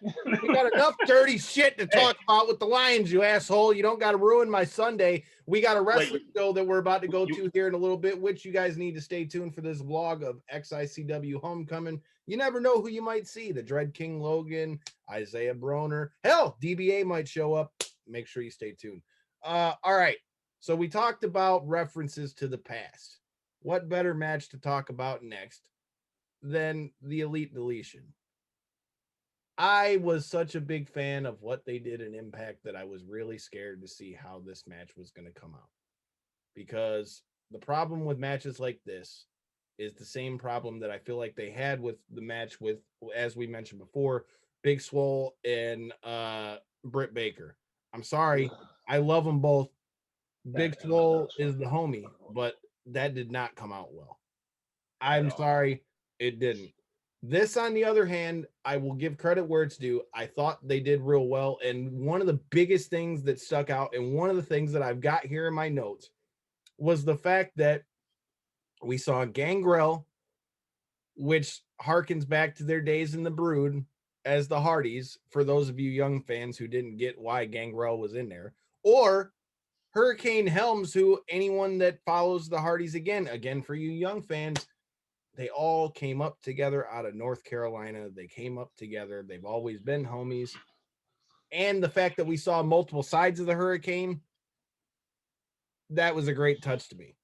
We got enough dirty shit to talk about with the Lions, you asshole. You don't got to ruin my Sunday. We got a wrestling show that we're about to go to here in a little bit, which you guys need to stay tuned for this vlog of XICW Homecoming. You never know who you might see. The Dread King Logan, Isaiah Broner. Hell, DBA might show up. Make sure you stay tuned. All right. So we talked about references to the past. What better match to talk about next than the Elite Deletion? I was such a big fan of what they did in Impact that I was really scared to see how this match was going to come out. Because the problem with matches like this is the same problem that I feel like they had with the match with, as we mentioned before, Big Swole and Britt Baker. I'm sorry. I love them both. Big Swole is the homie, but that did not come out well. I'm sorry. It didn't. This, on the other hand, I will give credit where it's due. I thought they did real well. And one of the biggest things that stuck out, and one of the things that I've got here in my notes, was the fact that we saw Gangrel, which harkens back to their days in the Brood as the Hardys, for those of you young fans who didn't get why Gangrel was in there, or Hurricane Helms, who anyone that follows the Hardys again, for you young fans, they all came up together out of North Carolina. They came up together. They've always been homies. And the fact that we saw multiple sides of the Hurricane, that was a great touch to me.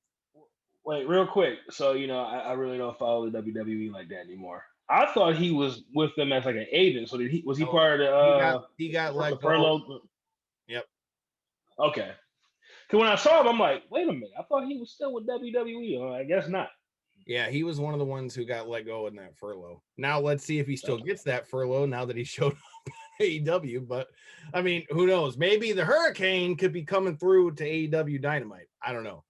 Wait, real quick. So, I really don't follow the WWE like that anymore. I thought he was with them as like an agent. So was he part of the he got let furlough? Yep. Okay. Because when I saw him, I'm like, wait a minute. I thought he was still with WWE. I guess not. Yeah, he was one of the ones who got let go in that furlough. Now let's see if he still gets that furlough now that he showed up at AEW. But I mean, who knows? Maybe the Hurricane could be coming through to AEW Dynamite. I don't know.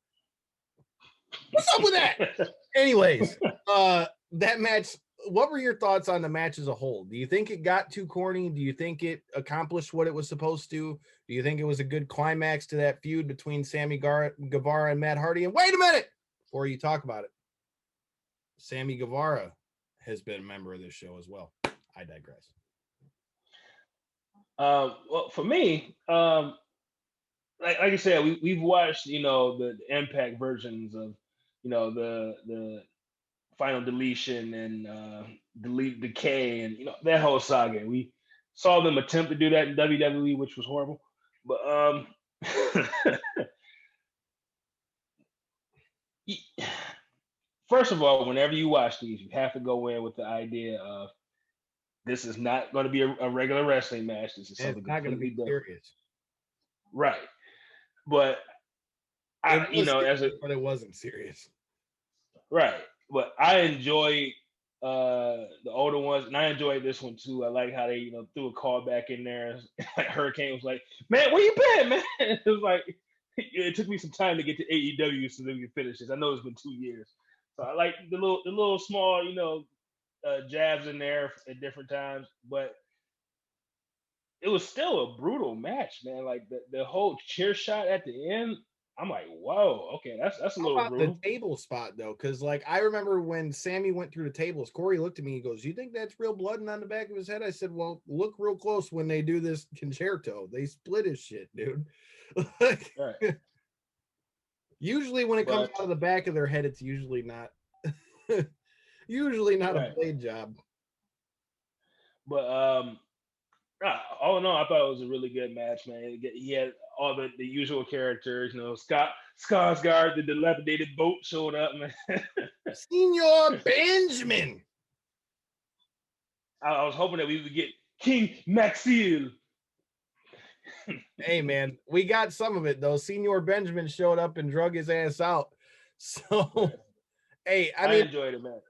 What's up with that? Anyways, that match, what were your thoughts on the match as a whole? Do you think it got too corny? Do you think it accomplished what it was supposed to? Do you think it was a good climax to that feud between Sammy Guevara and Matt Hardy? And wait a minute before you talk about it. Sammy Guevara has been a member of this show as well. I digress. Well, for me, like I said, we've watched, the Impact versions of, the Final Deletion and Delete Decay and that whole saga. We saw them attempt to do that in WWE, which was horrible. But first of all, whenever you watch these, you have to go in with the idea of this is not going to be a regular wrestling match. This is something completely different. Serious. Right. But but it wasn't serious. Right. But I enjoy the older ones, and I enjoyed this one too. I like how they, threw a call back in there. Like Hurricane was like, "Man, where you been, man?" It was like it took me some time to get to AEW so that we could finish this. I know it's been 2 years, so I like the little small, jabs in there at different times, but it was still a brutal match, man. Like the whole chair shot at the end. I'm like, whoa, okay, that's a little brutal. The table spot though, because like I remember when Sammy went through the tables, Corey looked at me, he goes, "You think that's real blood on the back of his head?" I said, "Well, look real close when they do this concerto. They split his shit, dude." Right. Usually when it comes out of the back of their head, it's usually not a blade job. But all in all, I thought it was a really good match, man. He had all the usual characters, Scott Skarsgård, the dilapidated boat showed up, man. Senor Benjamin. I was hoping that we would get King Maxil. Hey, man, we got some of it though. Senor Benjamin showed up and drug his ass out. So, hey, I mean, enjoyed it, man.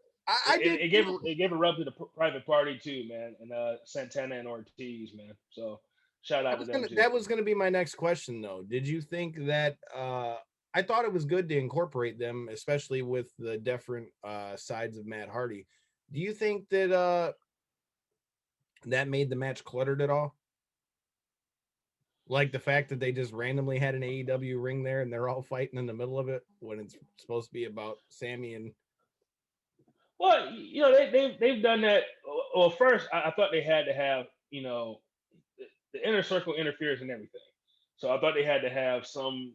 It gave a rub to the private party too, man, and Santana and Ortiz, man. So shout out to them too. That was going to be my next question, though. Did you think that? I thought it was good to incorporate them, especially with the different sides of Matt Hardy. Do you think that that made the match cluttered at all? Like the fact that they just randomly had an AEW ring there and they're all fighting in the middle of it when it's supposed to be about Sammy and. Well, they've done that. Well, first I thought they had to have the inner circle interferes in everything, so I thought they had to have some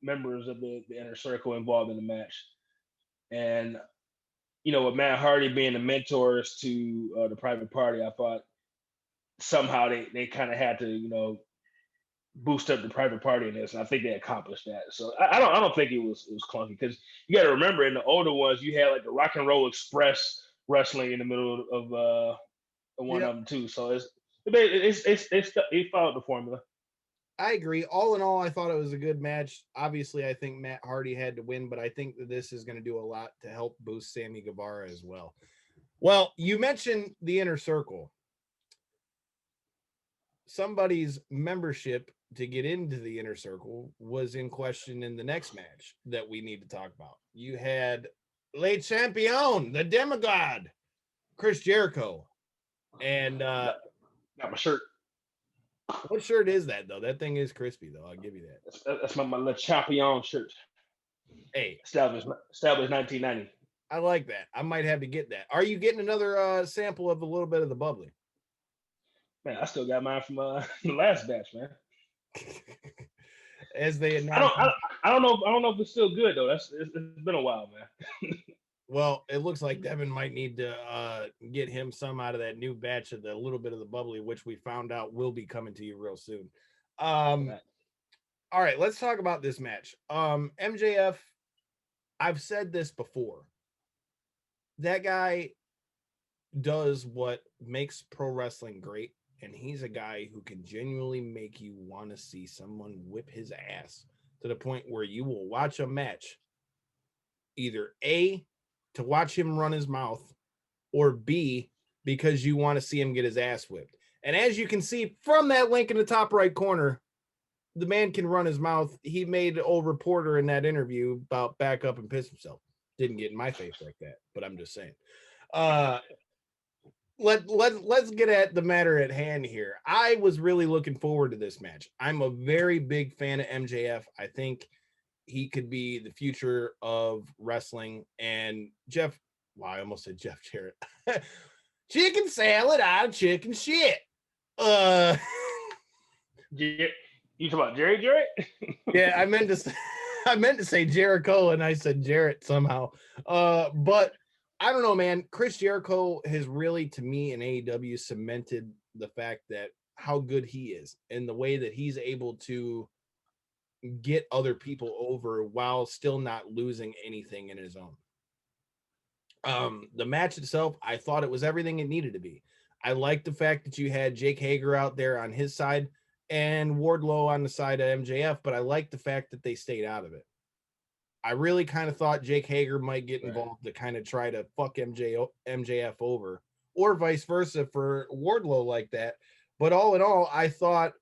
members of the inner circle involved in the match, and with Matt Hardy being the mentors to the private party, I thought somehow they kind of had to boost up the private party in this, and I think they accomplished that. So I don't think it was clunky, because you got to remember in the older ones you had like the Rock and Roll Express wrestling in the middle of one of them too. So it followed the formula. I agree. All in all, I thought it was a good match. Obviously, I think Matt Hardy had to win, but I think that this is going to do a lot to help boost Sammy Guevara as well. Well, you mentioned the inner circle. Somebody's membership to get into the inner circle was in question in the next match that we need to talk about. You had Le Champion, the demigod, Chris Jericho, and got my shirt. What shirt is that though? That thing is crispy though. I'll give you that. That's my Le Champion shirt. Hey, established 1990. I like that. I might have to get that. Are you getting another sample of a little bit of the bubbly? Man, I still got mine from the last batch, man. As they announced, I don't know if it's still good though. It's been a while, man. Well, it looks like Devin might need to get him some out of that new batch of the little bit of the bubbly, which we found out will be coming to you real soon. All right, let's talk about this match. MJF, I've said this before. That guy does what makes pro wrestling great, and he's a guy who can genuinely make you want to see someone whip his ass to the point where you will watch a match either A, to watch him run his mouth, or B, because you want to see him get his ass whipped. And as you can see from that link in the top right corner, the man can run his mouth. He made old reporter in that interview about back up and piss himself. Didn't get in my face like that, but I'm just saying. Let's get at the matter at hand here. I was really looking forward to this match. I'm a very big fan of MJF. I think he could be the future of wrestling. And Jeff, I almost said Jeff Jarrett. Chicken salad out of chicken shit. You talking about Jarrett? Yeah, I meant to say Jericho, and I said Jarrett somehow. But I don't know, man. Chris Jericho has really, to me, in AEW, cemented the fact that how good he is and the way that he's able to get other people over while still not losing anything in his own. The match itself, I thought it was everything it needed to be. I liked the fact that you had Jake Hager out there on his side and Wardlow on the side of MJF, but I liked the fact that they stayed out of it. I really kind of thought Jake Hager might get involved to kind of try to fuck MJF over, or vice versa for Wardlow like that. But all in all, I thought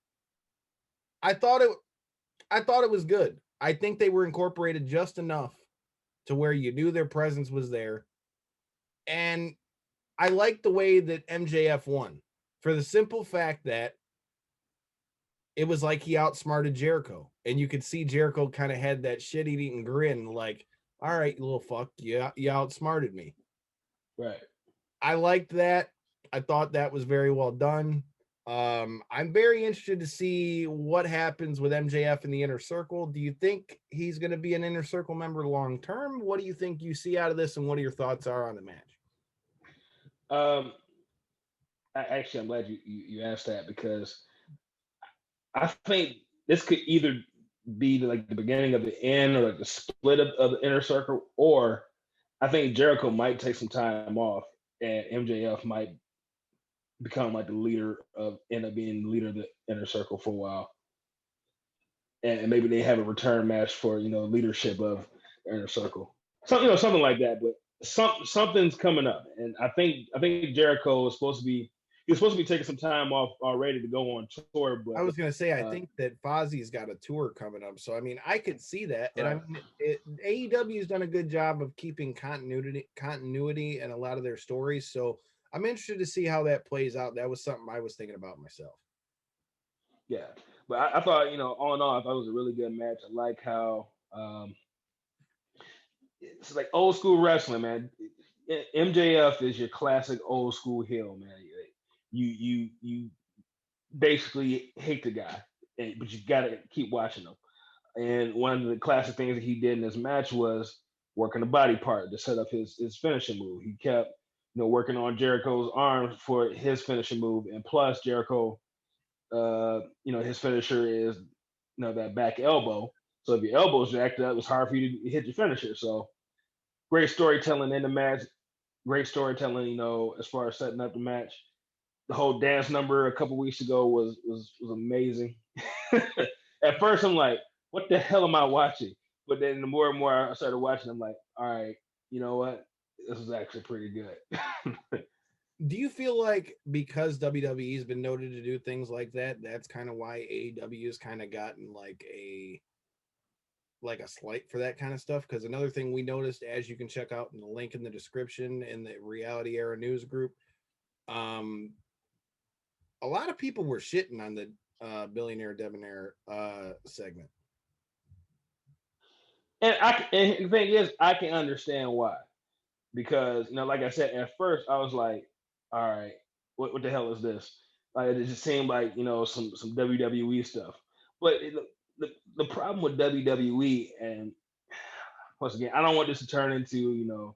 it was good. I think they were incorporated just enough to where you knew their presence was there. And I like the way that MJF won for the simple fact that it was like he outsmarted Jericho, and you could see Jericho kind of had that shit-eating grin, like, all right, you little fuck, you outsmarted me. Right. I liked that. I thought that was very well done. I'm very interested to see what happens with MJF in the Inner Circle. Do you think he's going to be an Inner Circle member long term? What do you think you see out of this, and what are your thoughts are on the match? I'm glad you asked that, because I think this could either be like the beginning of the end, or like the split of the Inner Circle, or I think Jericho might take some time off and MJF might become like the leader end up being the leader of the Inner Circle for a while. And maybe they have a return match for, leadership of the Inner Circle. Something like that. But something's coming up. And I think Jericho is supposed to be taking some time off already to go on tour. But I was going to say, I think that Fozzie's got a tour coming up. So, I mean, I could see that. And right. AEW has done a good job of keeping continuity in a lot of their stories. So I'm interested to see how that plays out. That was something I was thinking about myself. Yeah. But I thought, all in all, I thought it was a really good match. I like how it's like old school wrestling, man. MJF is your classic old school heel, man. You basically hate the guy, but you got to keep watching him. And one of the classic things that he did in this match was working the body part to set up his finishing move. He kept, working on Jericho's arm for his finishing move, and plus Jericho, his finisher is, that back elbow. So if your elbow's jacked up, it's hard for you to hit your finisher. So great storytelling in the match. Great storytelling, as far as setting up the match. The whole dance number a couple weeks ago was amazing. At first, I'm like, what the hell am I watching? But then the more and more I started watching, I'm like, all right, you know what? This is actually pretty good. Do you feel like because WWE has been noted to do things like that, that's kind of why AEW has kind of gotten like a slight for that kind of stuff? Because another thing we noticed, as you can check out in the link in the description in the Reality Era News group, a lot of people were shitting on the Billionaire Debonair segment. And the thing is, I can understand why. Because, like I said, at first I was like, all right, what the hell is this? Like, it just seemed like, some WWE stuff. But the problem with WWE, and once again, I don't want this to turn into,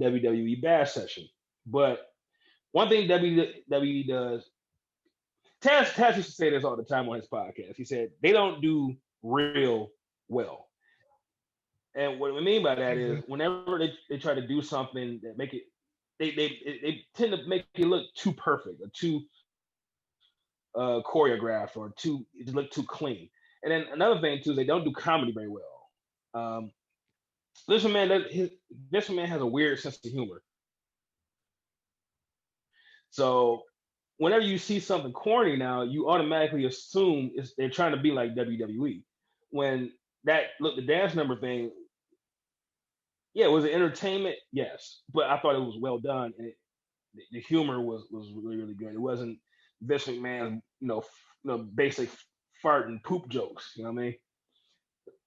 WWE bash session. But one thing WWE does, Taz used to say this all the time on his podcast. He said, they don't do real well. And what I mean by that is, whenever they try to do something that make it, they tend to make it look too perfect or too choreographed or it look too clean. And then another thing too is they don't do comedy very well. Vince McMahon has a weird sense of humor. So whenever you see something corny now, you automatically assume they're trying to be like WWE. When the dance number thing, yeah, was it entertainment? Yes, but I thought it was well done, and the humor was really really good. It wasn't Vince McMahon, basic fart and poop jokes. You know what I mean?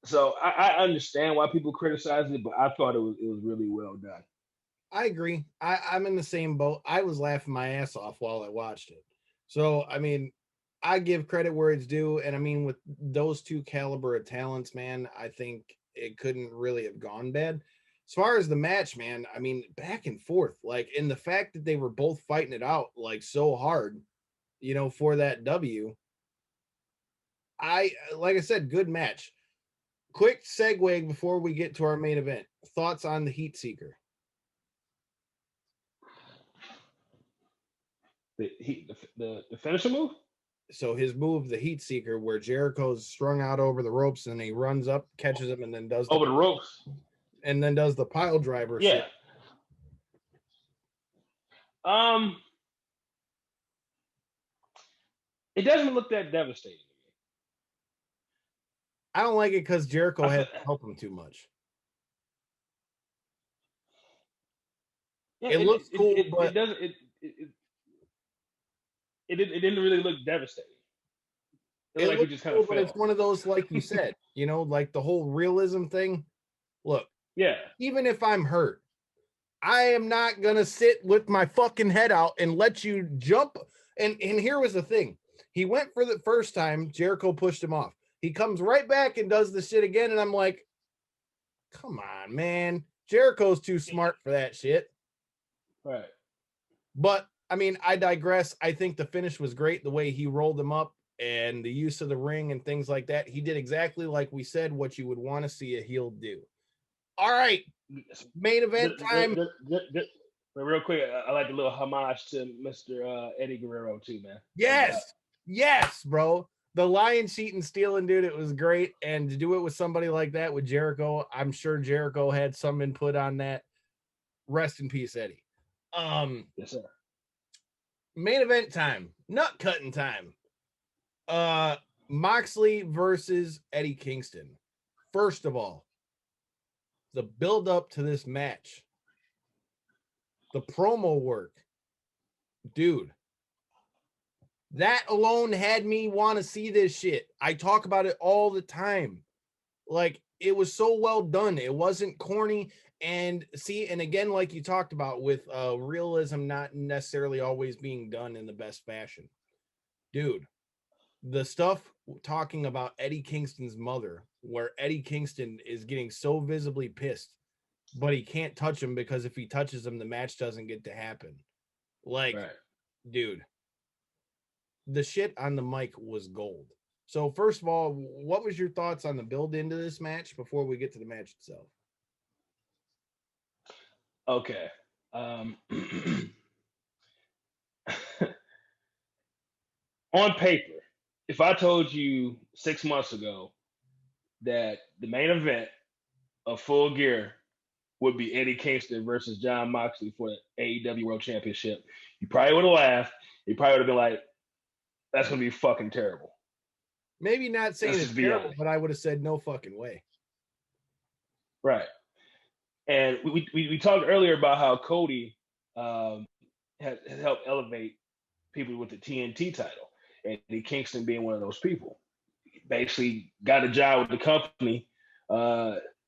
So I understand why people criticize it, but I thought it was really well done. I agree. I'm in the same boat. I was laughing my ass off while I watched it. So, I mean, I give credit where it's due. And I mean, with those two caliber of talents, man, I think it couldn't really have gone bad. As far as the match, man, I mean, back and forth, like, in the fact that they were both fighting it out like so hard, for that W. Like I said, good match. Quick segue before we get to our main event. Thoughts on the Heat Seeker? The finisher move. So his move, the Heat Seeker, where Jericho's strung out over the ropes and he runs up, catches him, and then does over the ropes, and then does the pile driver. Yeah. Shit. It doesn't look that devastating to me. I don't like it because Jericho has to help him too much. Yeah, it looks cool, but it doesn't. It didn't really look devastating. It looked like he just kind of fell. But it's one of those, like you said, like the whole realism thing. Look, yeah. Even if I'm hurt, I am not gonna sit with my fucking head out and let you jump. And here was the thing: he went for the first time. Jericho pushed him off. He comes right back and does the shit again, and I'm like, come on, man. Jericho's too smart for that shit. Right. But I mean, I digress. I think the finish was great. The way he rolled him up and the use of the ring and things like that. He did exactly like we said, what you would want to see a heel do. All right. Main event time. Real quick, I like the little homage to Mr. Eddie Guerrero too, man. Yes, bro. The lion sheet and stealing, dude, it was great. And to do it with somebody like that, with Jericho, I'm sure Jericho had some input on that. Rest in peace, Eddie. Yes, sir. Main event time. Nut cutting time. Moxley versus Eddie Kingston. First of all, the build up to this match, the promo work, dude, that alone had me want to see this shit. I talk about it all the time. Like, it was so well done. It wasn't corny. And again, like you talked about with realism not necessarily always being done in the best fashion. Dude, the stuff talking about Eddie Kingston's mother, where Eddie Kingston is getting so visibly pissed, but he can't touch him because if he touches him, the match doesn't get to happen. Like, right. Dude, the shit on the mic was gold. So first of all, what was your thoughts on the build into this match before we get to the match itself? Okay. On paper, if I told you 6 months ago that the main event of Full Gear would be Eddie Kingston versus Jon Moxley for the AEW World Championship, you probably would have laughed. You probably would have been like, that's going to be fucking terrible. Maybe not saying it's terrible, but I would have said no fucking way. Right. And we talked earlier about how Cody has helped elevate people with the TNT title, and Eddie Kingston being one of those people. He basically got a job with the company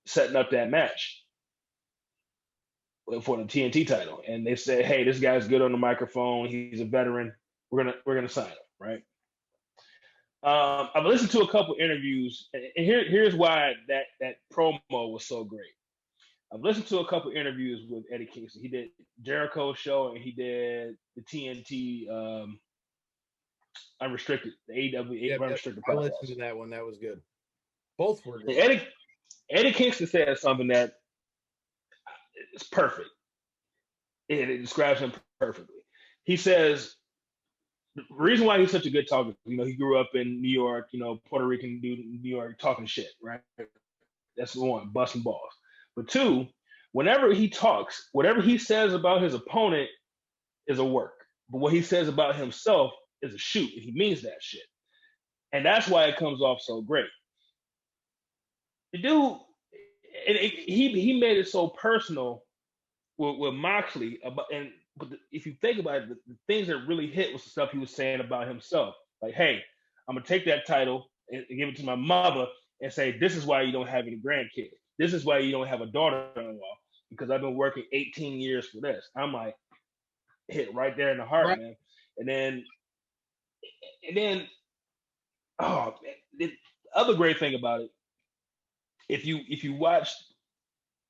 setting up that match for the TNT title, and they said, "Hey, this guy's good on the microphone. He's a veteran. We're gonna sign him." Right. I've listened to a couple interviews, and here's why that promo was so great. I've listened to a couple interviews with Eddie Kingston. He did Jericho's show, and he did the TNT Unrestricted, the AEW Unrestricted podcast. I listened to that one. That was good. Both were good. Eddie Kingston said something that is perfect. It describes him perfectly. He says the reason why he's such a good talker, he grew up in New York, Puerto Rican dude in New York talking shit, right? That's the one, busting balls. But two, whenever he talks, whatever he says about his opponent is a work. But what he says about himself is a shoot. He means that shit. And that's why it comes off so great. The dude, he made it so personal with Moxley. But if you think about it, the things that really hit was the stuff he was saying about himself. Like, hey, I'm going to take that title and give it to my mother and say, this is why you don't have any grandkids. This is why you don't have a daughter-in-law, because I've been working 18 years for this. I'm like, hit right there in the heart, man. And then, oh man, the other great thing about it, if you watched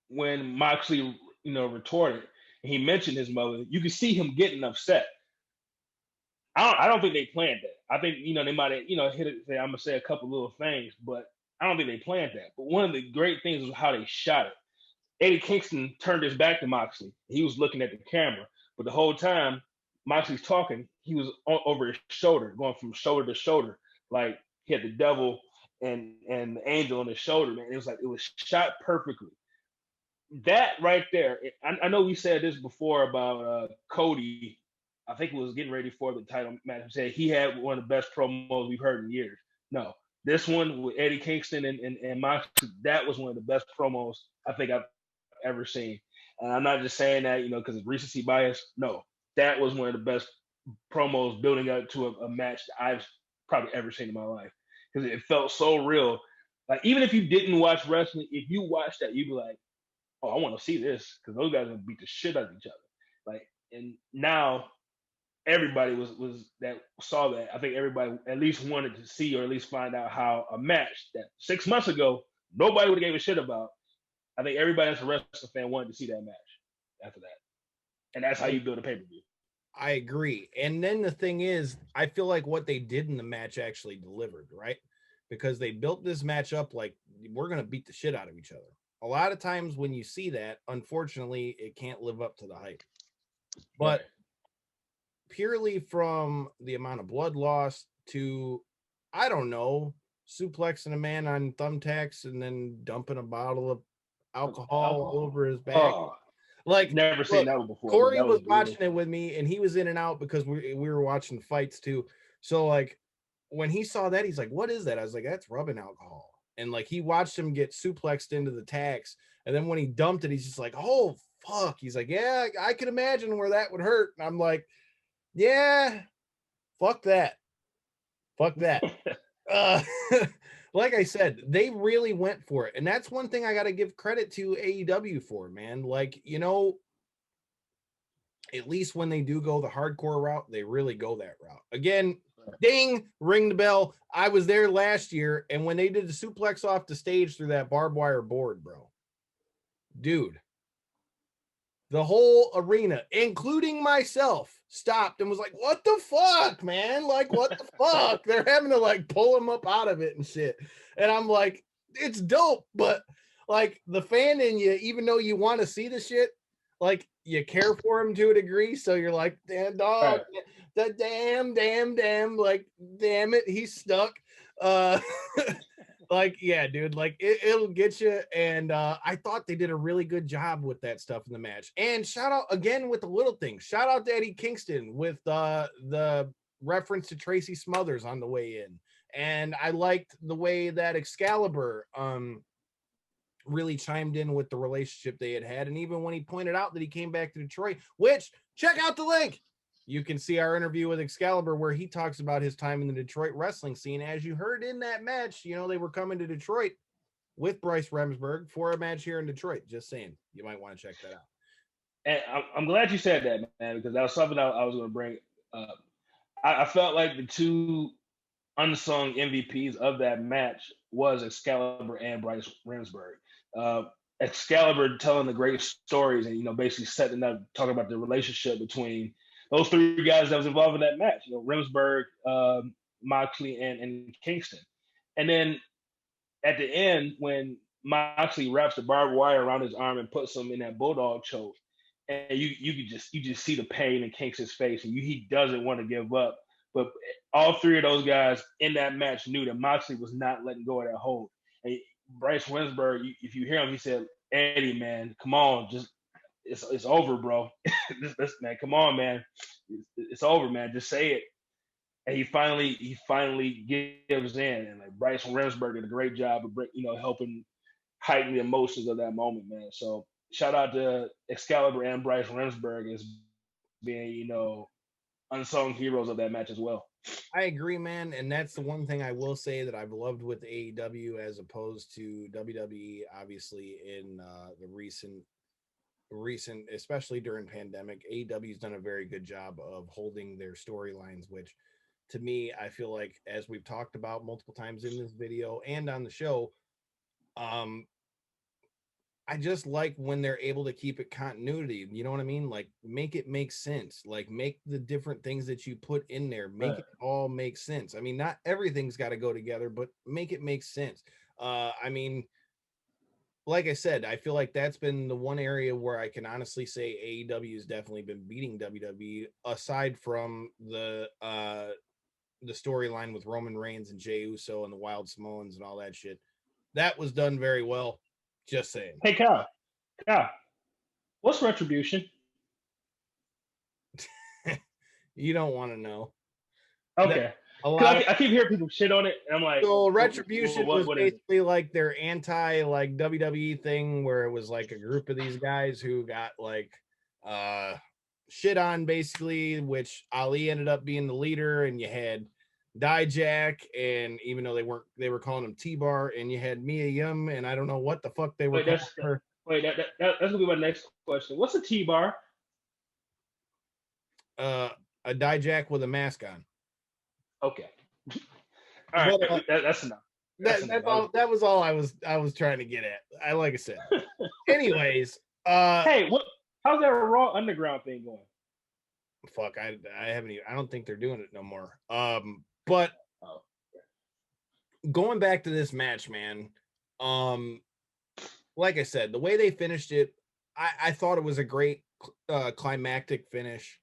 when Moxley, retorted, and he mentioned his mother, you could see him getting upset. I don't think they planned that. I think, they might have, hit it, say, I'm gonna say a couple little things, but I don't think they planned that. But one of the great things was how they shot it. Eddie Kingston turned his back to Moxley. He was looking at the camera, but the whole time Moxley's talking, he was over his shoulder, going from shoulder to shoulder, like he had the devil and the angel on his shoulder, man. It was shot perfectly. That right there, I know we said this before about Cody. I think it was getting ready for the title match. He said he had one of the best promos we've heard in years. No, this one with Eddie Kingston and Moxley, that was one of the best promos I think I've ever seen. And I'm not just saying that, because of recency bias. No, that was one of the best promos building up to a match that I've probably ever seen in my life, because it felt so real. Like, even if you didn't watch wrestling, if you watched that, you'd be like, oh, I want to see this, because those guys are gonna beat the shit out of each other. Like, and now everybody was that saw that. I think everybody at least wanted to see, or at least find out how a match that 6 months ago nobody would have gave a shit about. I think everybody that's a wrestling fan wanted to see that match after that. And that's how you build a pay-per-view. I agree. And then the thing is, I feel like what they did in the match actually delivered, right? Because they built this match up like we're going to beat the shit out of each other. A lot of times when you see that, unfortunately, it can't live up to the hype. But purely from the amount of blood loss to, I don't know, suplexing a man on thumbtacks and then dumping a bottle of alcohol all over his back. Oh, like, never seen that one before. Corey was watching it with me, and he was in and out because we were watching fights too. So like when he saw that, he's like, "What is that?" I was like, "That's rubbing alcohol." And like he watched him get suplexed into the tacks, and then when he dumped it, he's just like, "Oh fuck!" He's like, "Yeah, I can imagine where that would hurt." And I'm like, "Yeah, fuck that, fuck that." Like I said, they really went for it. And that's one thing I got to give credit to AEW for, man. Like, at least when they do go the hardcore route, they really go that route. Again, ding, ring the bell. I was there last year, and when they did the suplex off the stage through that barbed wire board, bro, dude, the whole arena, including myself, stopped and was like, "What the fuck, man? Like, what the fuck?" They're having to like pull him up out of it and shit. And I'm like, it's dope, but like the fan in you, even though you want to see the shit, like you care for him to a degree. So you're like, damn dog, the damn, like, damn it, he's stuck. Like, yeah, dude, like it'll get you. And I thought they did a really good job with that stuff in the match. And shout out again with the little things. Shout out to Eddie Kingston with the reference to Tracy Smothers on the way in. And I liked the way that Excalibur really chimed in with the relationship they had. And even when he pointed out that he came back to Detroit, which, check out the link. You can see our interview with Excalibur where he talks about his time in the Detroit wrestling scene. As you heard in that match, they were coming to Detroit with Bryce Remsburg for a match here in Detroit. Just saying, you might want to check that out. And I'm glad you said that, man, because that was something I was going to bring up. I felt like the two unsung MVPs of that match was Excalibur and Bryce Remsburg. Excalibur telling the great stories and, basically setting up, talking about the relationship between those three guys that was involved in that match, Remsburg, Moxley, and Kingston. And then at the end, when Moxley wraps the barbed wire around his arm and puts him in that bulldog choke, and you just see the pain in Kingston's face, and he doesn't want to give up. But all three of those guys in that match knew that Moxley was not letting go of that hold. And Bryce Remsburg, if you hear him, he said, Eddie, man, come on, just it's over, bro. Man, come on, man, it's over, man. Just say it. And he finally gives in, and like Bryce Remsburg did a great job of helping heighten the emotions of that moment, man. So shout out to Excalibur and Bryce Remsburg as being unsung heroes of that match as well. I agree, man, and that's the one thing I will say that I've loved with AEW as opposed to WWE. Obviously, in the recent, especially during pandemic, AEW's done a very good job of holding their storylines, which to me, I feel like, as we've talked about multiple times in this video and on the show, I just like when they're able to keep it continuity. You know what I mean? Like, make it make sense. Like, make the different things that you put in there, make it all make sense. I mean, not everything's got to go together, but make it make sense. I mean, like I said, I feel like that's been the one area where I can honestly say AEW has definitely been beating WWE, aside from the storyline with Roman Reigns and Jey Uso and the Wild Samoans and all that shit. That was done very well. Just saying. Hey, Kyle, what's Retribution? You don't want to know. Okay. I keep hearing people shit on it, and I'm like, so Retribution was basically like their anti like WWE thing, where it was like a group of these guys who got like shit on basically, which Ali ended up being the leader, and you had Dijak, and even though they were calling him T-Bar, and you had Mia Yim, and I don't know what the fuck they were calling her. Wait, that's gonna be my next question. What's a T-Bar? A Dijak with a mask on. Okay. All right, but, that's enough. That was all I was trying to get at. Like I said. Anyways, hey, how's that Raw Underground thing going? Fuck, I haven't even, I don't think they're doing it no more. But going back to this match, man, like I said, the way they finished it, I thought it was a great climactic finish,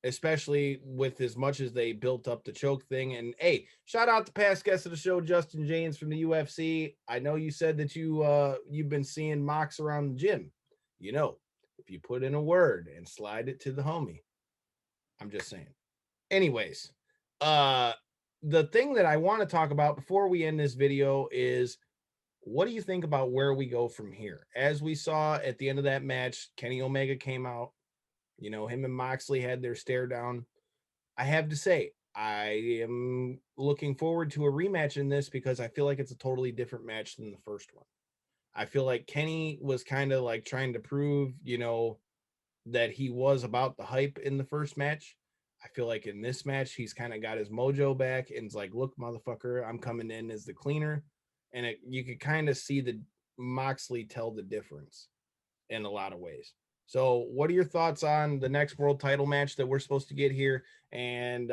especially with as much as they built up the choke thing. And hey, shout out to past guest of the show, Justin James from the UFC. I know you said that you've been seeing Mox around the gym. You know, if you put in a word and slide it to the homie. I'm just saying. Anyways, the thing that I want to talk about before we end this video is, what do you think about where we go from here? As we saw at the end of that match, Kenny Omega came out. You know, him and Moxley had their stare down. I have to say, I am looking forward to a rematch in this because I feel like it's a totally different match than the first one. I feel like Kenny was kind of like trying to prove, that he was about the hype in the first match. I feel like in this match, he's kind of got his mojo back and it's like, look, motherfucker, I'm coming in as the cleaner. And you could kind of see the Moxley tell the difference in a lot of ways. So what are your thoughts on the next world title match that we're supposed to get here? And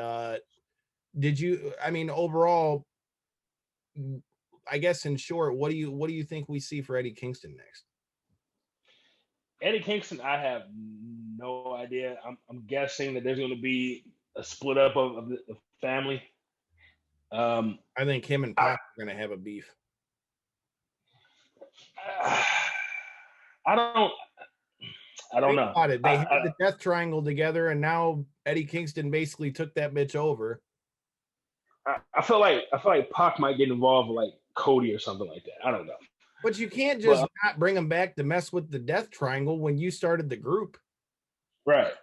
overall, I guess in short, what do you think we see for Eddie Kingston next? Eddie Kingston, I have no idea. I'm guessing that there's going to be a split up of the family. I think him and Pac are going to have a beef. I don't know. They had the Death Triangle together, and now Eddie Kingston basically took that bitch over. I feel like Pac might get involved with like Cody or something like that. I don't know. But you can't just not bring him back to mess with the Death Triangle when you started the group. Right.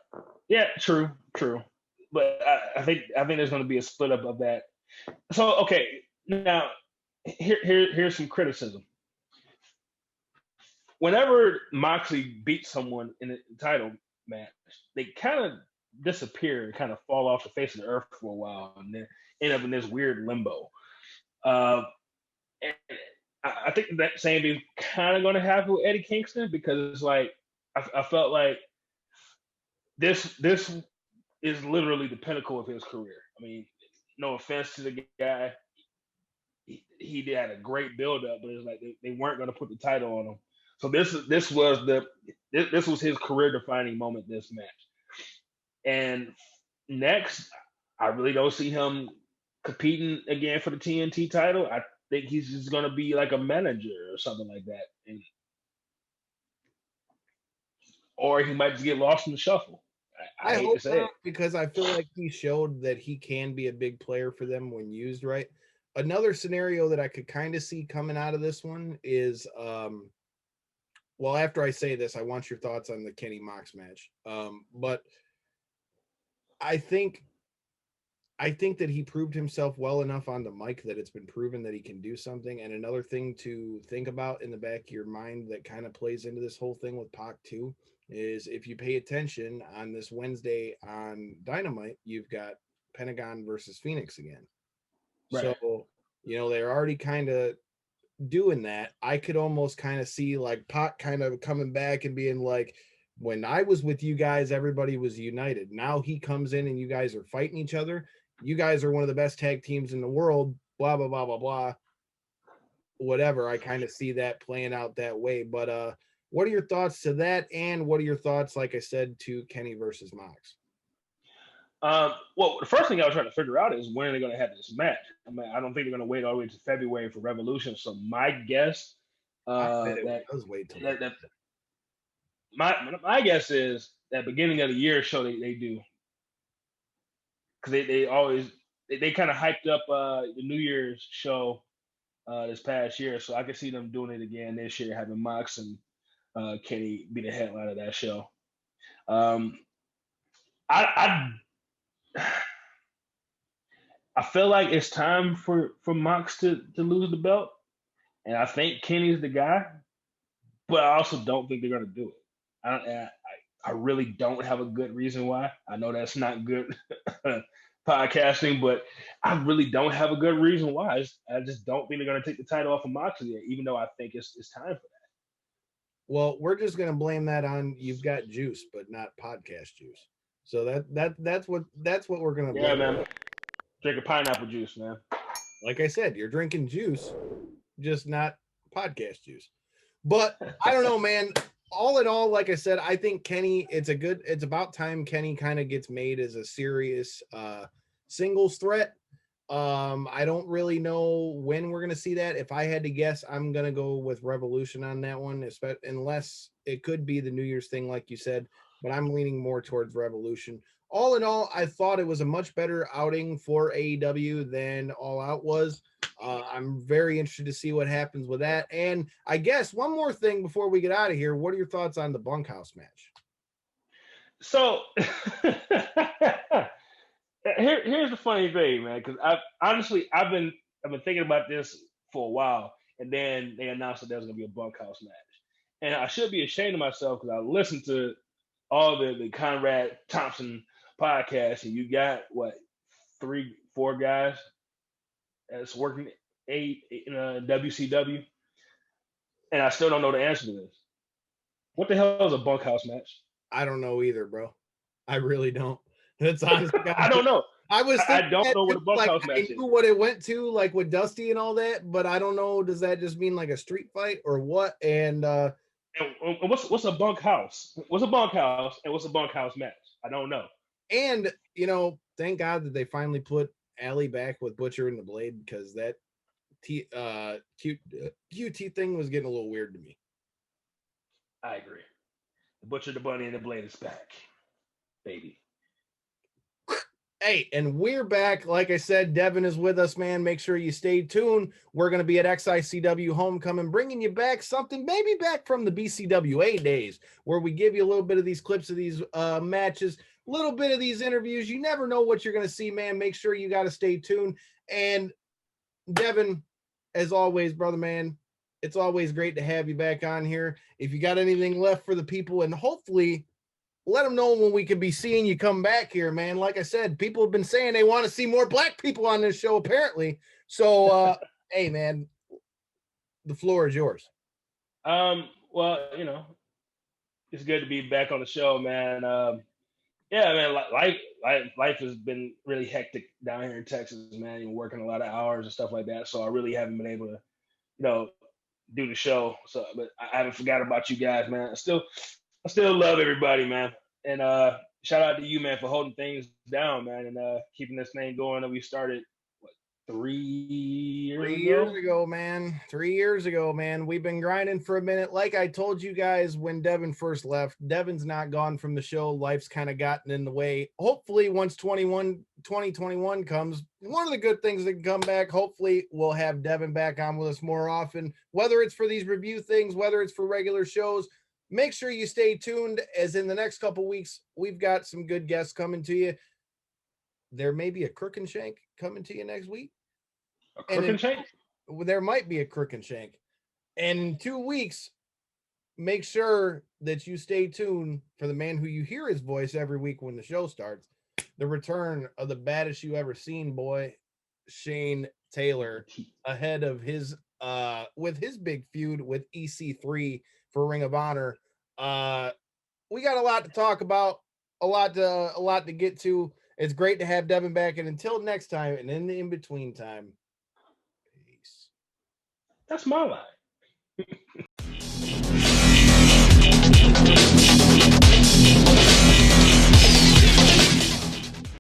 Yeah, true. But I think there's going to be a split up of that. So, okay, now here's some criticism. Whenever Moxley beats someone in a title match, they kind of disappear, kind of fall off the face of the earth for a while, and then end up in this weird limbo. And I think that same is kind of going to happen with Eddie Kingston because it's like I felt like this is literally the pinnacle of his career. I mean, no offense to the guy, he had a great build up, but it's like they weren't going to put the title on him. So this was his career defining moment. This match, and next, I really don't see him competing again for the TNT title. I think he's just going to be like a manager or something like that. And or he might just get lost in the shuffle. I hate hope to say not, it. because I feel like he showed that he can be a big player for them when used right. Another scenario that I could kind of see coming out of this one is, well, after I say this, I want your thoughts on the Kenny Mox match. But I think that he proved himself well enough on the mic that it's been proven that he can do something. And another thing to think about in the back of your mind that kind of plays into this whole thing with Pac too is, if you pay attention on this Wednesday on Dynamite, you've got Pentagon versus Phoenix again. Right. So, they're already kind of doing that. I could almost kind of see like Pac kind of coming back and being like, when I was with you guys, everybody was united. Now he comes in and you guys are fighting each other. You guys are one of the best tag teams in the world, blah, blah, blah, blah, blah. Whatever. I kind of see that playing out that way. But what are your thoughts to that? And what are your thoughts, like I said, to Kenny versus Mox? Well, the first thing I was trying to figure out is when are they going to have this match? I mean, I don't think they're going to wait all the way to February for Revolution. So my guess, my guess is that beginning of the year show they do, because they always they kind of hyped up the New Year's show this past year, so I can see them doing it again this year, having Mox and Kenny be the headline of that show. I feel like it's time for Mox to lose the belt, and I think Kenny's the guy, but I also don't think they're going to do it. I really don't have a good reason why. I know that's not good podcasting, but I really don't have a good reason why. I just don't think they're going to take the title off of Moxley yet, even though I think it's time for that. Well, we're just going to blame that on you've got juice, but not podcast juice. So that's what we're going to blame. Yeah, man. Drinking pineapple juice, man. Like I said, you're drinking juice, just not podcast juice. But I don't know, man. All in all, like I said, I think Kenny, it's about time Kenny kind of gets made as a serious singles threat. I don't really know when we're going to see that. If I had to guess, I'm going to go with Revolution on that one, unless it could be the New Year's thing, like you said, but I'm leaning more towards Revolution. All in all, I thought it was a much better outing for AEW than All Out was. I'm very interested to see what happens with that. And I guess one more thing before we get out of here, what are your thoughts on the bunkhouse match? So here's the funny thing, man, because I've been thinking about this for a while, and then they announced that there was gonna be a bunkhouse match, and I should be ashamed of myself because I listened to all the Conrad Thompson podcasts, and you got what 3-4 guys that's working in WCW, and I still don't know the answer to this. What the hell is a bunkhouse match? I don't know either, bro. I really don't. That's honestly, I don't know. I don't know what a bunkhouse match is. I knew what it went to, like with Dusty and all that, but I don't know. Does that just mean like a street fight or what? And what's a bunkhouse? What's a bunkhouse and what's a bunkhouse match? I don't know. And thank God that they finally put Allie back with Butcher and the Blade, because that QT thing was getting a little weird to me. I agree. The Butcher, the Bunny, and the Blade is back, baby. Hey, and we're back. Like I said, Devin is with us, man. Make sure you stay tuned. We're going to be at XICW Homecoming, bringing you back something maybe back from the BCWA days, where we give you a little bit of these clips of these matches, a little bit of these interviews. You never know what you're going to see, man. Make sure you got to stay tuned. And Devin, as always, brother, man, it's always great to have you back on here. If you got anything left for the people, and hopefully let them know when we could be seeing you come back here, man. Like I said, people have been saying they want to see more black people on this show, apparently. So, hey, man, the floor is yours. Well, it's good to be back on the show, man. Yeah, man, life has been really hectic down here in Texas, man. You're working a lot of hours and stuff like that. So I really haven't been able to, do the show. So, but I haven't forgot about you guys, man. I still love everybody, man. And shout out to you, man, for holding things down, man, and keeping this thing going that we started 3 years 3 ago. years ago, man. 3 years ago, man. We've been grinding for a minute. Like I told you guys when Devin first left, Devin's not gone from the show. Life's kind of gotten in the way. Hopefully, once 2021 comes, one of the good things that can come back, hopefully we'll have Devin back on with us more often, whether it's for these review things, whether it's for regular shows. Make sure you stay tuned, as in the next couple weeks, we've got some good guests coming to you. There may be a Crook and Shank coming to you next week. A Crook and Shank? There might be a Crook and Shank. And in 2 weeks, make sure that you stay tuned for the man who you hear his voice every week when the show starts. The return of the baddest you ever seen, boy, Shane Taylor, ahead of his with his big feud with EC3 for Ring of Honor. We got a lot to talk about, a lot to get to. It's great to have Devin back, and until next time, and in the in-between time, peace. That's my line.